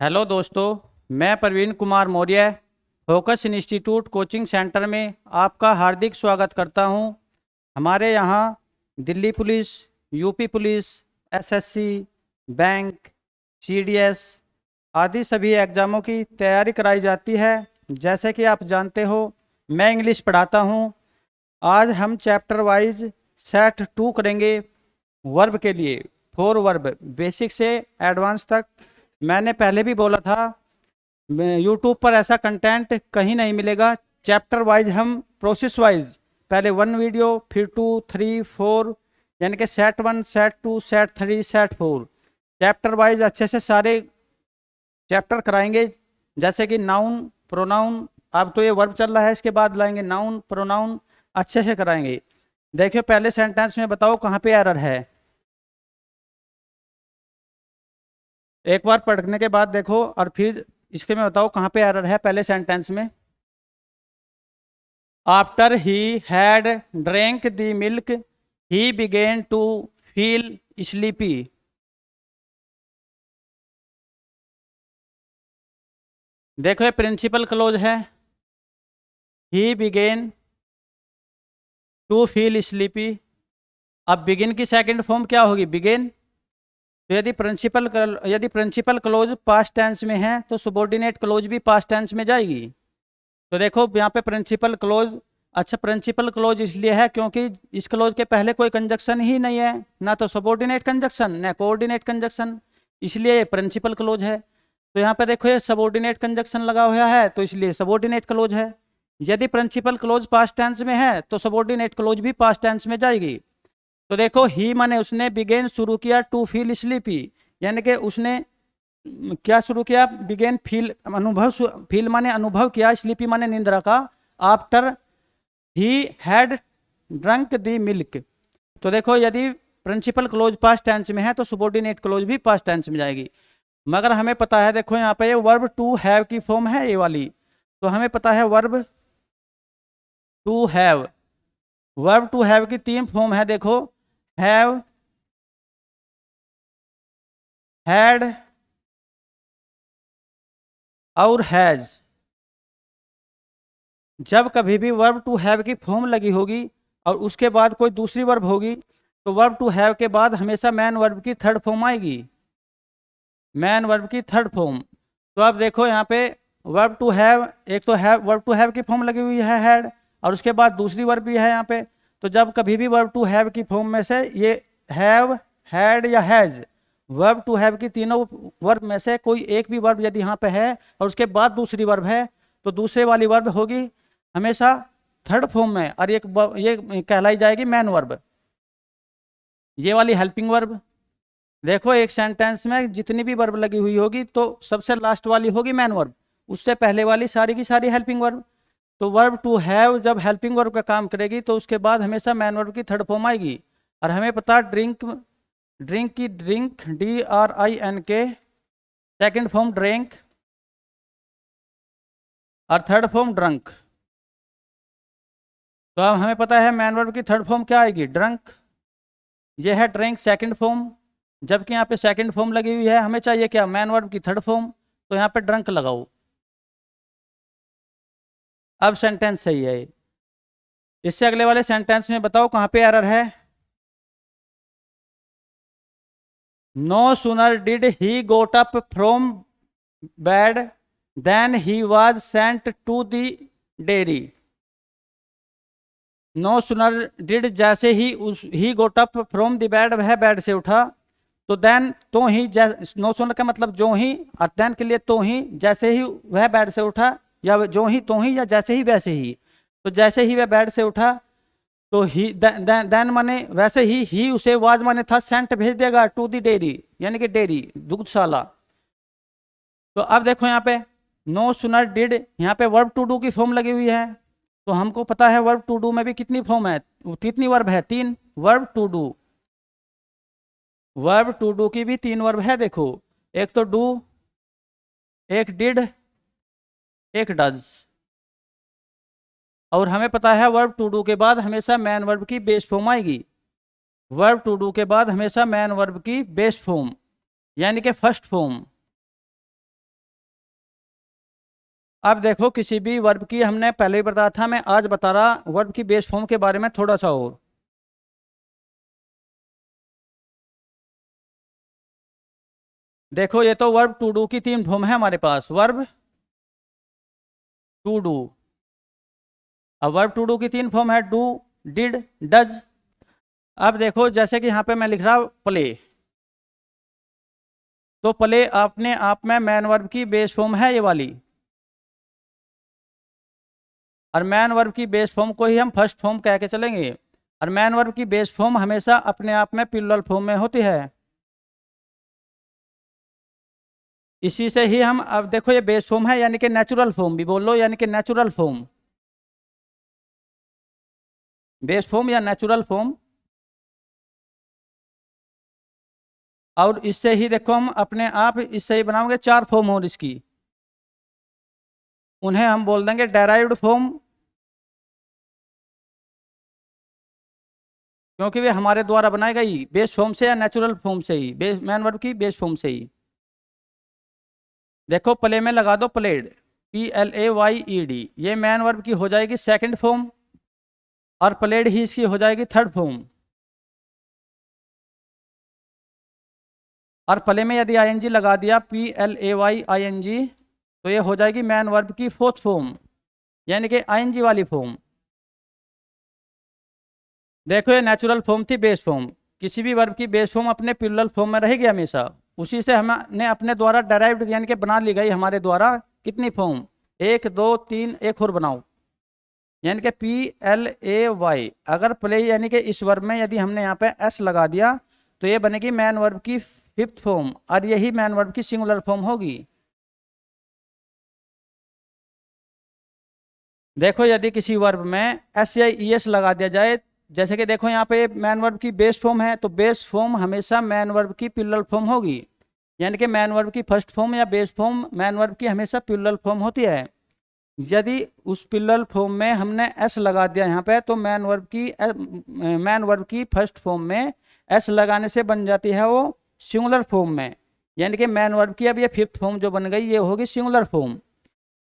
Hello दोस्तों, मैं Praveen Kumar Maurya focus institute coaching centre में आपका हार्दिक स्वागत करता हूं। हमारे यहां Delhi police, UP police, SSC, bank, CDS आदि सभी एग्ज़ामों की तैयारी कराई जाती है। जैसे कि आप जानते हो, मैं इंग्लिश पढ़ाता हूं। आज हम चैप्टर वाइज सेट 2 करेंगे वर्ब के लिए। 4 वर्ब बेसिक से एडवांस तक। मैंने पहले भी बोला था, यूट्यूब पर ऐसा कंटेंट कहीं नहीं मिलेगा। चैप्टर वाइज हम प्रोसेस वाइज पहले 1 वीडियो, फिर 2, 3, 4, यानी कि set 1, set 2, set 3, set 4 chapter wise अच्छे से सारे चैप्टर कराएंगे। जैसे कि नाउन, प्रोनाउन, अब तो ये वर्ब चल रहा है, इसके बाद लाएंगे नाउन, प्रोनाउन, अच्छे से कराएंगे। देखिए पहले सेंटेंस में बताओ कहाँ पे एरर है। एक बार पढ़ने के बाद देखो और फिर इसके में बताओ कहाँ पे एरर है। पहले सेंटेंस में, after he had drank the milk he began to feel sleepy. देखो ये प्रिंसिपल क्लोज है, he began to feel sleepy. अब बिगिन की सेकंड फॉर्म क्या होगी? बिगेन। तो यदि प्रिंसिपल क्लोज पास्ट टेंस में है तो सुबॉर्डिनेट क्लोज भी पास्ट टेंस में जाएगी। तो देखो यहाँ पे प्रिंसिपल क्लोज, अच्छा प्रिंसिपल क्लोज इसलिए है क्योंकि इस क्लोज के पहले कोई कंजक्शन ही नहीं है, ना तो सबॉर्डिनेट कंजक्शन ना कोऑर्डिनेट कंजक्शन, इसलिए ये प्रिंसिपल क्लोज है। तो यहाँ पे देखो ये सबॉर्डिनेट कंजक्शन लगा हुआ है तो इसलिए सबॉर्डिनेट क्लोज है। यदि प्रिंसिपल क्लोज पास्ट टेंस में है तो सबॉर्डिनेट क्लोज भी पास्ट टेंस में जाएगी। तो देखो ही माने उसने, बिगेन शुरू किया, टू फील स्लीपी यानी कि उसने क्या शुरू किया? बिगेन फील, अनुभव, फील माने अनुभव किया, स्लीपी माने निंद्रा का। After he had drunk the milk. तो देखो यदि प्रिंसिपल क्लोज पास्ट टेंस में है तो सुबॉर्डिनेट क्लोज भी पास्ट टेंस में जाएगी। मगर हमें पता है, देखो यहाँ पे ये वर्ब टू हैव की फॉर्म है ये वाली, तो हमें पता है verb to have, verb to have की 3 फॉर्म है। देखो, हैव, हैड और हैज। जब कभी भी वर्ब टू हैव की फॉर्म लगी होगी और उसके बाद कोई दूसरी वर्ब होगी तो वर्ब टू हैव के बाद हमेशा मैन वर्ब की थर्ड फॉर्म आएगी, मैन वर्ब की थर्ड फॉर्म। तो अब देखो यहाँ पे वर्ब टू हैव, एक तो हैव, वर्ब टू हैव की फॉर्म लगी हुई है हैड, और उसके बाद दूसरी वर्ब भी है यहाँ पे। तो जब कभी भी वर्ब टू हैव की फॉर्म में से ये हैव, हैड या हैज, वर्ब टू हैव की तीनों वर्ब में से कोई एक भी वर्ब यदि यहाँ पे है और उसके बाद दूसरी वर्ब है तो दूसरे वाली वर्ब होगी हमेशा थर्ड फॉर्म में, और ये कहलाई जाएगी मैन वर्ब, ये वाली हेल्पिंग वर्ब। देखो एक सेंटेंस में जितनी भी वर्ब लगी हुई होगी तो सबसे लास्ट वाली होगी मैन वर्ब, उससे पहले वाली सारी की सारी हेल्पिंग वर्ब। तो वर्ब टू हैव जब हेल्पिंग वर्ब का काम करेगी तो उसके बाद हमेशा मैन वर्ब की थर्ड फॉर्म आएगी। और हमें पता ड्रिंक, ड्रिंक की drink DRINK second form drink और थर्ड फॉर्म ड्रंक। तो अब हमें पता है मैन वर्ब की थर्ड फॉर्म क्या आएगी? ड्रंक। ये है ड्रिंक सेकंड फॉर्म, जबकि यहाँ पे सेकंड फॉर्म लगी हुई है, हमें चाहिए क्या? मैन वर्ब की थर्ड फॉर्म। तो यहाँ पे ड्रंक लगाओ। अब सेंटेंस सही है। इससे अगले वाले सेंटेंस में बताओ कहाँ पे एरर है। No sooner did he got up from bed then he was sent to the dairy. No sooner did, जैसे ही he got up from the bed, वह बेड से उठा, तो देन तो ही, नो सुनर का मतलब जो ही, और देन के लिए तो ही, जैसे ही वह बेड से उठा, या जो ही तो ही, या जैसे ही वैसे ही। तो जैसे ही वह बेड से उठा तो ही, देन माने वैसे ही उसे वाज माने था, सेंट भेज देगा टू द डेयरी यानी कि डेयरी, दुग्धशाला। तो अब देखो यहाँ पे नो सुनर डिड, यहाँ पे वर्ब टू डू की फॉर्म लगी हुई है। तो हमको पता है वर्ब टू डू में भी कितनी फॉर्म है, कितनी वर्ब है? 3 verb to do. Verb to do की भी 3 वर्ब है। देखो, एक तो डू, एक डिड, एक डज। और हमें पता है वर्ब टू डू के बाद हमेशा मैन वर्ब की बेस फॉर्म आएगी। वर्ब टू डू के बाद हमेशा मैन वर्ब की बेस फॉर्म यानी कि फर्स्ट फॉर्म। अब देखो किसी भी वर्ब की, हमने पहले ही बताया था, मैं आज बता रहा वर्ब की बेस फॉर्म के बारे में थोड़ा सा और। देखो ये तो वर्ब टू डू की तीन फॉर्म है हमारे पास, वर्ब टू डू। अब वर्ब टू डू की तीन फॉर्म है, डू, डिड, डज। अब देखो जैसे कि यहाँ पे मैं लिख रहा हूँ प्ले, तो प्ले अपने आप में मैन वर्ब की बेस फॉर्म है ये वाली, और मैन वर्ब की बेस फॉर्म को ही हम फर्स्ट फॉर्म कह के चलेंगे। और मैन वर्ब की बेस फॉर्म हमेशा अपने आप में प्लूरल फॉर्म में होती है। इसी से ही हम, अब देखो ये बेस फॉर्म है यानी कि नेचुरल फॉर्म भी बोल लो, यानी कि नेचुरल फॉर्म, बेस फॉर्म या नेचुरल फॉर्म। और इससे ही देखो हम अपने आप इससे ही बनाओगे चार फॉर्म और इसकी, उन्हें हम बोल देंगे डेराइव्ड फॉर्म, क्योंकि वे हमारे द्वारा बनाई गई बेस फॉर्म से या नेचुरल फॉर्म से ही, बेस मैन वर्ब की बेस फॉर्म से ही। देखो प्ले में लगा दो प्लेड, PLAYED, ये मैन वर्ब की हो जाएगी सेकंड फॉर्म, और प्लेड ही इसकी हो जाएगी थर्ड फॉर्म। और प्ले में यदि ING लगा दिया, PLAYING, तो ये हो जाएगी मैन वर्ब की फोर्थ फॉर्म, यानी कि ING वाली फॉर्म। देखो ये नेचुरल फॉर्म थी, बेस फॉर्म। किसी भी वर्ब की बेस फॉर्म अपने प्लूरल फॉर्म में रहेगी हमेशा, उसी से हमने अपने द्वारा डेराइव्ड यानी कि बना ली गई हमारे द्वारा कितनी फॉर्म, एक दो तीन, एक और बनाओ, यानी कि PLAY। अगर प्ले यानी कि इस वर्ब में यदि हमने यहाँ पे S लगा दिया, तो ये बनेगी मैन वर्ब की फिफ्थ फॉर्म, और यही मैन वर्ब की सिंगुलर फॉर्म होगी। देखो यदि किसी वर्ब में S या ES लगा दिया जाए, जैसे कि देखो यहाँ पे मैन वर्ब की बेस फॉर्म है, तो बेस फॉर्म हमेशा मैन वर्ब की प्लूरल फॉर्म होगी, यानी कि मैन वर्ब की फर्स्ट फॉर्म या बेस फॉर्म मैन वर्ब की हमेशा प्लूरल फॉर्म होती है। यदि उस प्लूरल फॉर्म में हमने S लगा दिया यहाँ पे, तो मैन वर्ब की फर्स्ट फॉर्म में S लगाने से बन जाती है वो सिंगुलर फॉर्म में, यानी कि मैन वर्ब की अब ये फिफ्थ फॉर्म जो बन गई ये होगी सिंगुलर फॉर्म।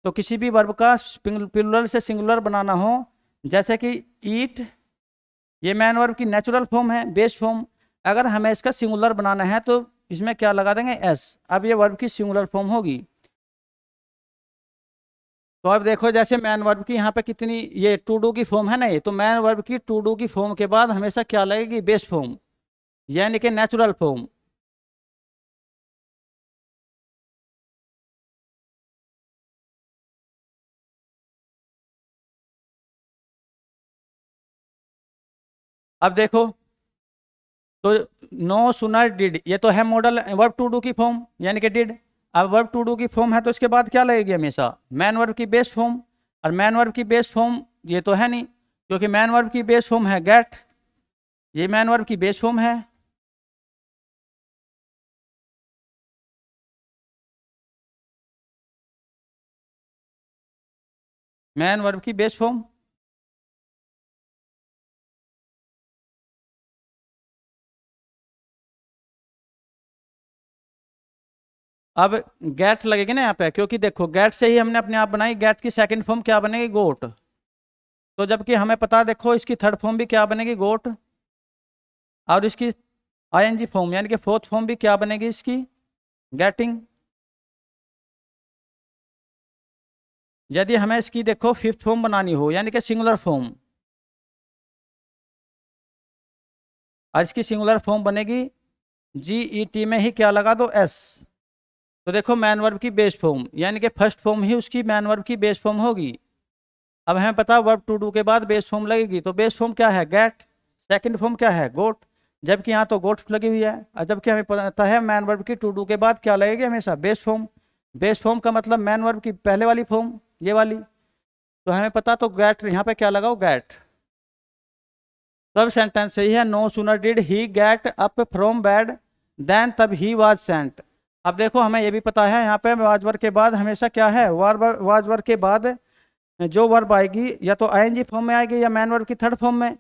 तो किसी भी वर्ब का प्लूरल से सिंगुलर बनाना हो, जैसे कि ईट, ये मैन वर्ब की नेचुरल फॉर्म है, बेस फॉर्म। अगर हमें इसका सिंगुलर बनाना है तो इसमें क्या लगा देंगे, S। अब ये वर्ब की सिंगुलर फॉर्म होगी। तो अब देखो जैसे मैन वर्ब की यहाँ पे कितनी, ये टू डू की फॉर्म है ना, ये तो मैन वर्ब की टू डू की फॉर्म के बाद हमेशा क्या लगेगी, बेस फॉर्म, यानी कि नेचुरल फॉर्म। अब देखो, तो नो सुनर डिड, ये तो है मॉडल वर्ब टू डू की फॉर्म, यानी कि डिड। अब वर्ब टू डू की फॉर्म है तो इसके बाद क्या लगेगी हमेशा, मैन वर्ब की बेस फॉर्म। और मैन वर्ब की बेस फॉर्म ये तो है नहीं, क्योंकि मैन वर्ब की बेस फॉर्म है गेट, ये मैन वर्ब की बेस फॉर्म है। मैन वर्ब की बेस फॉर्म। अब गेट लगेगी ना यहाँ पे, क्योंकि देखो गेट से ही हमने अपने आप बनाई, गेट की सेकंड फॉर्म क्या बनेगी, गोट। तो जबकि हमें पता है देखो इसकी थर्ड फॉर्म भी क्या बनेगी, गोट। और इसकी ING फॉर्म यानी कि फोर्थ फॉर्म भी क्या बनेगी इसकी, गेटिंग। यदि हमें इसकी देखो फिफ्थ फॉर्म बनानी हो यानी कि सिंगुलर फॉर्म, और इसकी सिंगुलर फॉर्म बनेगी GET में ही क्या लगा दो, S। तो देखो मैन वर्ब की बेस फॉर्म यानी कि फर्स्ट फॉर्म ही उसकी मैन वर्ब की बेस फॉर्म होगी। अब हमें पता वर्ब टू डू के बाद बेस फॉर्म लगेगी, तो बेस फॉर्म क्या है, गेट। सेकंड फॉर्म क्या है, गोट। जबकि यहाँ तो गोट लगी हुई है, और जबकि हमें पता है मैन वर्ब की टू डू के बाद क्या लगेगी हमेशा, बेस फॉर्म। बेस फॉर्म का मतलब मैन वर्ब की पहले वाली फॉर्म, ये वाली। तो हमें पता, तो गेट यहाँ पे क्या लगाओ, गेट। तो अब सेंटेंस सही है, no sooner did he get up from bed then तब ही वाज सेंट। अब देखो हमें ये भी पता है यहाँ पे वाज वर्ब के बाद हमेशा क्या है, वाज वर्ब के बाद जो वर्ब आएगी या तो ING फॉर्म में आएगी या मैन वर्ब की थर्ड फॉर्म में।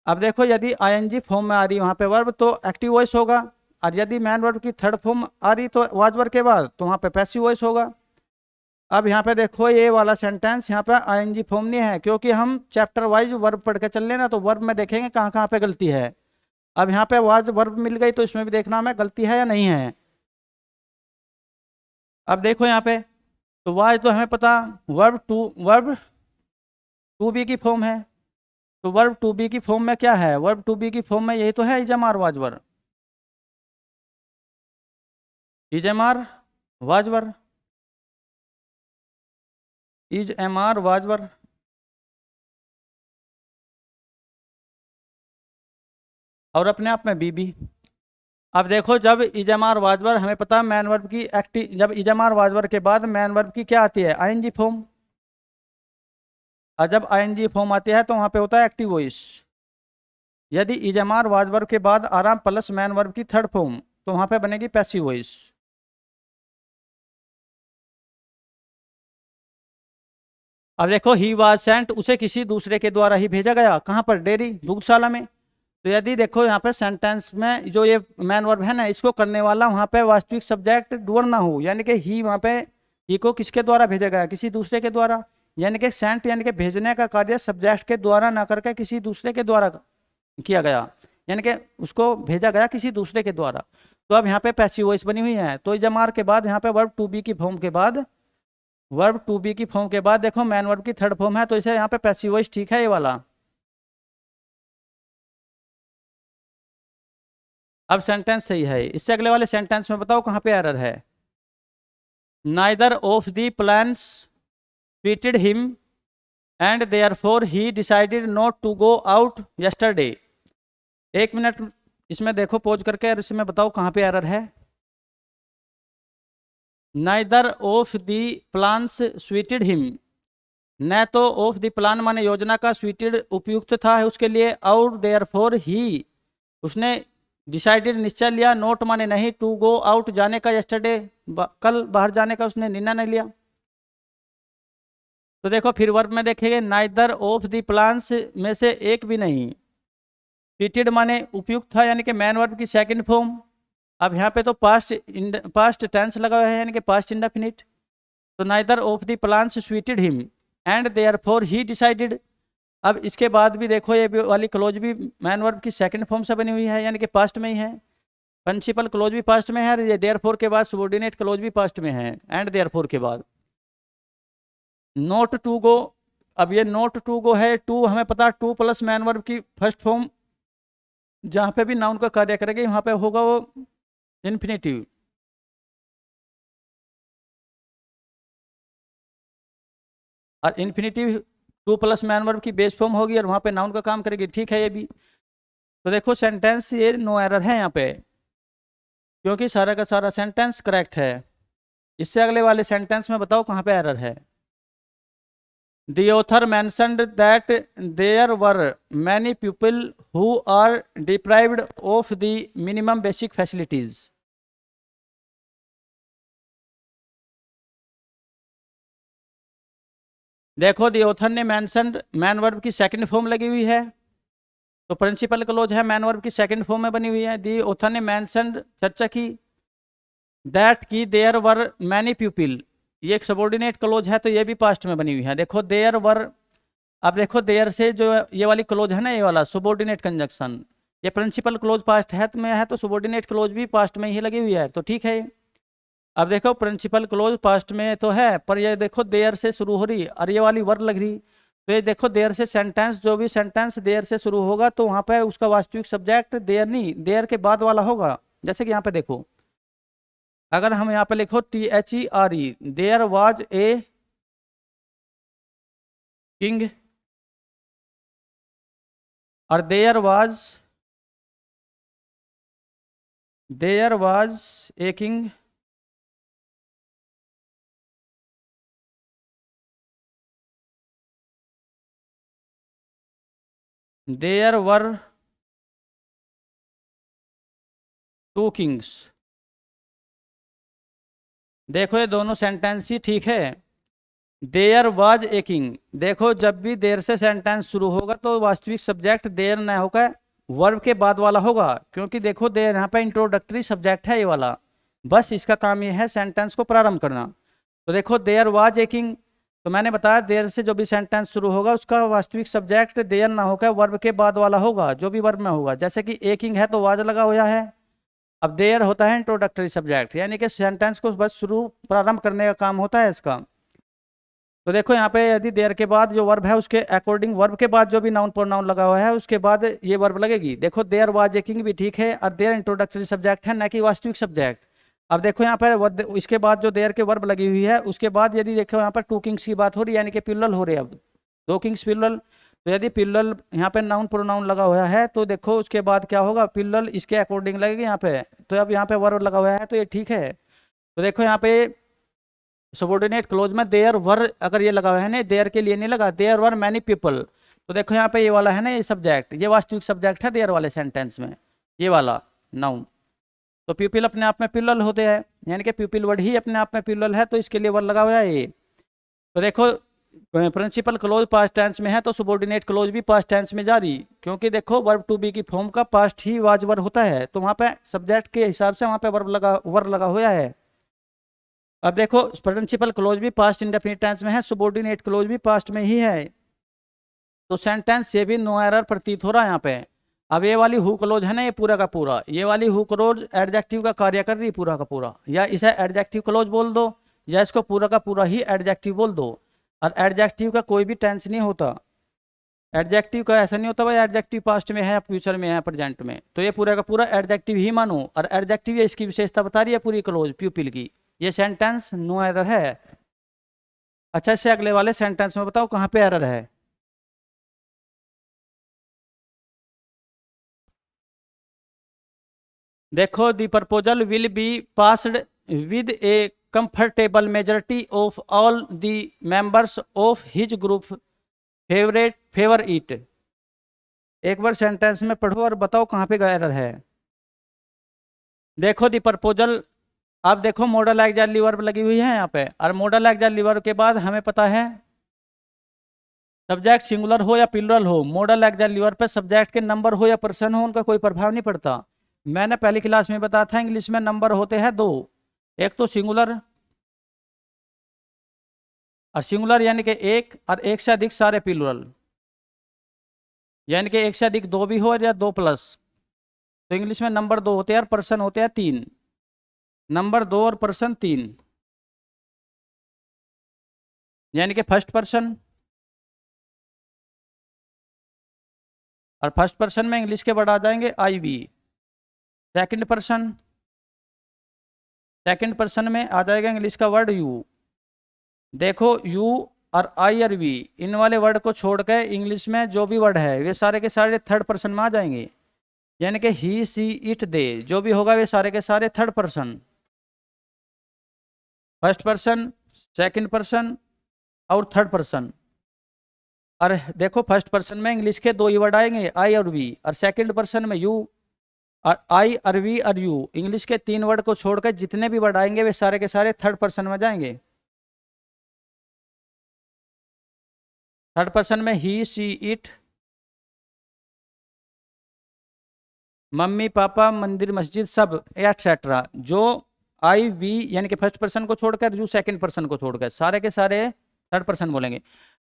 अब देखो यदि ING फॉर्म में आ रही वहाँ पे वर्ब तो एक्टिव वॉइस होगा, और यदि मैन वर्ब की थर्ड फॉर्म आ रही तो वाज वर्ब के बाद तो वहाँ पे पैसिव वॉइस होगा। अब यहाँ पे देखो ये वाला सेंटेंस यहाँ पे आईएनजी फॉर्म नहीं है, क्योंकि हम चैप्टर वाइज वर्ब पढ़ के चल लेना, तो वर्ब में देखेंगे कहाँ कहाँ पे गलती है। अब यहाँ पे वाज वर्ब मिल गई तो इसमें भी देखना हमें गलती है या नहीं है। अब देखो यहाँ पे तो वाज तो हमें पता वर्ब टू बी की फॉर्म है, तो वर्ब टू बी की फॉर्म में क्या है, वर्ब टू बी की फॉर्म में यही तो है is am are was were, is am are was were, is am are was were. और अपने आप में बीबी। अब देखो जब इजमार वाजवर हमें पता है मैन वर्ब की एक्टिव, जब इजमार वाजवर के बाद मैन वर्ब की क्या आती है, आईएनजी फॉर्म। और जब आईएनजी फॉर्म आती है तो वहां पे होता है एक्टिव वॉइस। यदि इजमार वाजवर के बाद आराम प्लस मैन वर्ब की थर्ड फॉर्म तो वहां पे बनेगी पैसिव वॉइस। अब देखो ही वाज सेंट, उसे किसी दूसरे के द्वारा ही भेजा गया, कहाँ पर, डेयरी दुग्धशाला में। तो यदि देखो यहाँ पे सेंटेंस में जो ये मैन वर्ब है ना, इसको करने वाला वहां पे वास्तविक सब्जेक्ट डूअर ना हो, यानी कि ही वहां पे ही को किसके द्वारा भेजा गया, किसी दूसरे के द्वारा, यानी कि सेंट यानी कि भेजने का कार्य सब्जेक्ट के द्वारा ना करके किसी दूसरे के द्वारा किया गया, यानी कि उसको भेजा गया किसी दूसरे के द्वारा। तो अब यहाँ पे पैसिव वॉइस बनी हुई है, तो इजमार के बाद यहाँ पे वर्ब टू बी की फॉर्म के बाद, वर्ब टू बी की फॉर्म के बाद देखो मैन वर्ब की थर्ड फॉर्म है, तो इसे यहाँ पे पैसिव वॉइस ठीक है ये वाला। अब सेंटेंस सही है, इससे अगले वाले सेंटेंस में बताओ कहाँ पे एरर है। Neither of the plans suited him and therefore he decided not to go out yesterday। एक मिनट इसमें देखो पॉज करके और इसमें बताओ कहाँ पे एरर है। Neither of the plans suited him, न तो ऑफ द प्लान माने योजना का, स्वीटेड उपयुक्त था है उसके लिए, और देयरफॉर ही उसने डिसाइडेड निश्चय लिया, नोट माने नहीं, टू गो आउट जाने का, यस्टरडे कल बाहर जाने का उसने निर्णय नहीं लिया। तो देखो फिर वर्ब में देखेंगे नाइदर ऑफ द प्लान्स में से एक भी नहीं, फिटेड माने उपयुक्त था यानी कि मैन वर्ब की सेकंड फॉर्म। अब यहाँ पे तो पास्ट टेंस लगा हुआ है यानी कि पास्ट इंडेफिनिट। तो neither of the plans sweetened him and therefore he decided. अब इसके बाद भी देखो ये वाली क्लोज भी मैन वर्ब की सेकंड फॉर्म से बनी हुई है यानी कि पास्ट में ही है, प्रिंसिपल क्लोज भी पास्ट में है, ये देयरफॉर के बाद सबऑर्डिनेट क्लोज भी पास्ट में है एंड देयरफॉर के बाद। नोट टू गो, अब ये नोट टू गो है, टू हमें पता टू प्लस मैन वर्ब की फर्स्ट फॉर्म जहां पे भी नाउन का कार्य करेगी वहां पे होगा वो इन्फिनेटिव। और infinitive to plus main verb की बेस फॉर्म होगी और वहां पे नाउन का काम करेगी, ठीक है ये भी। तो देखो सेंटेंस ये नो एरर है यहाँ पे, क्योंकि सारा का सारा सेंटेंस करेक्ट है। इससे अगले वाले सेंटेंस में बताओ कहाँ पे एरर है। The author mentioned that there were many people who are deprived of the minimum basic facilities। देखो दी ऑथर ने मेंशनड मैन वर्ब की सेकंड फॉर्म लगी हुई है, तो प्रिंसिपल क्लोज है मैन वर्ब की सेकंड फॉर्म में बनी हुई है। दी ऑथर ने मेंशनड चर्चा की, दैट की देयर वर मैनी पीपल, ये एक सबऑर्डिनेट क्लोज है तो ये भी पास्ट में बनी हुई है। देखो देयर वर, अब देखो देयर से जो ये वाली क्लोज है ना, ये वाला सबऑर्डिनेट कंजक्शन, ये प्रिंसिपल क्लोज पास्ट है में है तो सबऑर्डिनेट क्लोज भी पास्ट में ही लगी हुई है, तो ठीक है। अब देखो प्रिंसिपल क्लोज पास्ट में तो है, पर ये देखो देयर से शुरू हो रही और ये वाली वर लग रही, तो ये देखो देयर से सेंटेंस, जो भी सेंटेंस देयर से शुरू होगा तो वहां पे उसका वास्तविक सब्जेक्ट देयर नहीं, देयर के बाद वाला होगा। जैसे कि यहाँ पे देखो, अगर हम यहाँ पे लिखो THERE, there was a king, और there was a king, there were two kings. देखो ये दोनों सेंटेंस ही ठीक है। देयर वाज ए किंग, देखो जब भी देर से सेंटेंस शुरू होगा तो वास्तविक सब्जेक्ट देयर न होकर वर्ब के बाद वाला होगा, क्योंकि देखो देयर यहाँ पे इंट्रोडक्टरी सब्जेक्ट है ये वाला, बस इसका काम ये है सेंटेंस को प्रारंभ करना। तो देखो देयर वाज ए किंग, तो मैंने बताया देयर से जो भी सेंटेंस शुरू होगा उसका वास्तविक सब्जेक्ट देयर ना होकर वर्ब के बाद वाला होगा, जो भी वर्ब में होगा। जैसे कि ए किंग है तो वाज लगा हुआ है। अब देयर होता है इंट्रोडक्टरी सब्जेक्ट, यानी कि सेंटेंस को बस शुरू प्रारंभ करने का काम होता है इसका। तो देखो यहाँ पे यदि देयर के बाद जो वर्ब है उसके अकॉर्डिंग वर्ब के बाद जो भी नाउन प्रोनाउन लगा हुआ है उसके बाद ये वर्ब लगेगी। देखो देयर वाज ए किंग भी ठीक है, और देयर इंट्रोडक्टरी सब्जेक्ट है, ना कि वास्तविक सब्जेक्ट। अब देखो यहाँ पे इसके बाद जो देयर के वर्ब लगी हुई है उसके बाद यदि देखो यहाँ पर टू किंग्स की बात हो रही है, यानी कि प्लुरल हो रही है। अब दो किंग्स प्लुरल, तो यदि प्लुरल यहाँ पे नाउन प्रोनाउन लगा हुआ है तो देखो उसके बाद क्या होगा, प्लुरल इसके अकॉर्डिंग लगेगी यहाँ पे। तो अब यहाँ पे वर्ब लगा हुआ है तो ये ठीक है। तो देखो यहाँ पे सबोर्डिनेट क्लोज में देयर वर अगर ये लगा हुआ है ना, देयर के लिए नहीं लगा, देयर वर मैनी पीपल। तो देखो यहाँ पे ये वाला है ना, ये सब्जेक्ट, ये वास्तविक सब्जेक्ट है देयर वाले सेंटेंस में, ये वाला नाउन। तो पीपल अपने आप में प्लुरल होते हैं, यानी कि पीपल वर्ड ही अपने आप में प्लुरल है, तो इसके लिए वर्ड लगा हुआ है ये। तो देखो प्रिंसिपल क्लोज पास्ट टेंस में है तो सबोर्डिनेट क्लोज भी पास्ट टेंस में जारी, क्योंकि देखो वर्ब टू बी की फॉर्म का पास्ट ही वाज वर्ब होता है, तो वहां पे सब्जेक्ट के हिसाब से वहां पे वर्ब लगा हुआ है। अब देखो प्रिंसिपल क्लोज भी पास्ट इंडेफिनिट टेंस में है, सबोर्डिनेट क्लोज भी पास्ट में ही है, तो सेंटेंस ये भी नो एरर प्रतीत हो रहा है यहाँ पे। अब ये वाली हु क्लोज है ना, ये पूरा का पूरा, ये वाली हु क्लोज एडजेक्टिव का कार्य कर रही है पूरा का पूरा, या इसे एडजेक्टिव क्लोज बोल दो या इसको पूरा का पूरा ही एडजेक्टिव बोल दो। और एडजेक्टिव का कोई भी टेंस नहीं होता, एडजेक्टिव का ऐसा नहीं होता भाई एडजेक्टिव पास्ट में है या फ्यूचर में है प्रेजेंट में, तो ये पूरा का पूरा एडजेक्टिव ही मानो। और एडजेक्टिव ये इसकी विशेषता बता रही है पूरी क्लोज प्यूपिल की, ये सेंटेंस नो एरर है। अच्छा इससे अगले वाले सेंटेंस में बताओ कहाँ पे एरर है। देखो the proposal will be passed with a comfortable majority of all the members of his group favour it. एक बार सेंटेंस में पढ़ो और बताओ कहाँ पे एरर है। देखो दी प्रपोजल, अब देखो मॉडल एक्सिलरी वर्ब लगी हुई है यहाँ पे, और मॉडल एक्सिलरी वर्ब के बाद हमें पता है सब्जेक्ट सिंगुलर हो या प्लुरल हो, मॉडल एक्सिलरी वर्ब पे सब्जेक्ट के नंबर हो या पर्सन हो उनका कोई प्रभाव नहीं पड़ता। मैंने पहली क्लास में बताया था इंग्लिश में नंबर होते हैं दो, एक तो सिंगुलर, और सिंगुलर यानी कि एक, और एक से अधिक सारे प्लुरल, यानी कि एक से अधिक दो भी हो या दो प्लस। तो इंग्लिश में नंबर दो होते हैं और पर्सन होते हैं तीन, नंबर दो और पर्सन तीन, यानी कि फर्स्ट पर्सन, और फर्स्ट पर्सन में इंग्लिश के वर्ड आ जाएंगे I we. Second person, second person में आ जाएगा इंग्लिश का वर्ड यू। देखो यू और आई और वी, इन वाले वर्ड को छोड़कर इंग्लिश में जो भी वर्ड है वे सारे के सारे थर्ड पर्सन में आ जाएंगे, यानी कि ही सी इट दे जो भी होगा वे सारे के सारे third person, first person, second person और थर्ड पर्सन। और देखो फर्स्ट पर्सन में इंग्लिश के दो ही वर्ड आएंगे आई और वी, और सेकंड पर्सन में यू और आई और वी और यू, इंग्लिश के तीन वर्ड को छोड़कर जितने भी वर्ड आएंगे वे सारे के सारे थर्ड पर्सन में जाएंगे। थर्ड पर्सन में ही सी इट, मम्मी पापा मंदिर मस्जिद सब एटसेट्रा, जो आई वी यानी कि फर्स्ट पर्सन को छोड़कर, यू सेकंड पर्सन को छोड़कर, सारे के सारे थर्ड पर्सन बोलेंगे।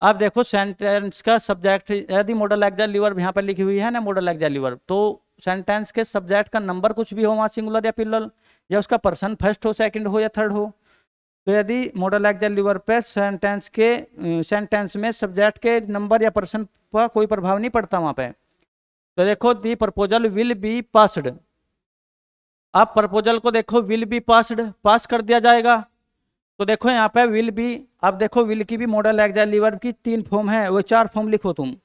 अब देखो सेंटेंस का सब्जेक्ट यदि मॉडल एक्सिलरी वर्ब यहाँ पर लिखी हुई है ना, मॉडल एक्सिलरी वर्ब, तो सेंटेंस के सब्जेक्ट का नंबर कुछ भी हो वहाँ सिंगुलर या प्लुरल, या उसका पर्सन फर्स्ट हो सेकंड हो या थर्ड हो। तो यदि मॉडल एक्सिलरी वर्ब पे सेंटेंस में सब्जेक्ट के नंबर या पर्सन का कोई प्रभाव नहीं पड़ता वहाँ पे। तो देखो the proposal will be passed, अब प्रपोजल को देखो विल बी पास्ड पास कर दिया जाएगा। तो देखो यहाँ पे विल बी, अब देखो विल की भी मॉडल एक्सिलरी वर्ब की तीन फॉर्म है, वो चार फॉर्म लिखो तुम।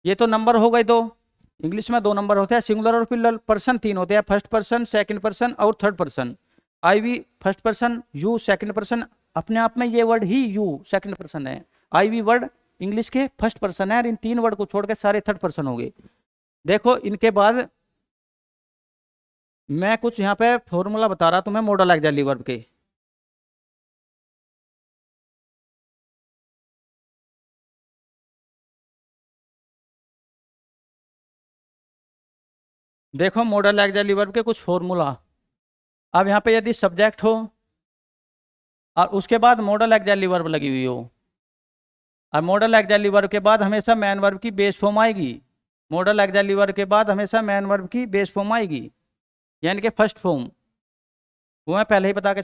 ये तो नंबर हो गए दो, इंग्लिश में दो नंबर होते हैं सिंगुलर और प्लुरल, पर्सन तीन होते हैं फर्स्ट पर्सन सेकंड पर्सन और third person. I we first person, you second person, अपने आप में ये वर्ड ही यू सेकंड पर्सन है, आई वी वर्ड इंग्लिश के फर्स्ट पर्सन है, और इन तीन वर्ड को छोड़ के सारे थर्ड पर्सन हो गए। देखो इनके बाद मैं कुछ यहाँ पे फॉर्मूला बता रहा तुम्हें मॉडल एक्सिलरी वर्ब के। देखो मॉडल एक्सिलरी वर्ब के कुछ फॉर्मूला। अब यहाँ पे यदि सब्जेक्ट हो और उसके बाद मॉडल एक्जेक्टली वर्ब लगी हुई हो, और मॉडल एक्जेक्टली वर्ब के बाद हमेशा मैन वर्ब की बेस फॉर्म आएगी। मॉडल एक्जेक्टली वर्ब के बाद हमेशा मैन वर्ब की बेस फॉर्म आएगी, यानी कि फर्स्ट फॉर्म। वो मैं पहले ही बता के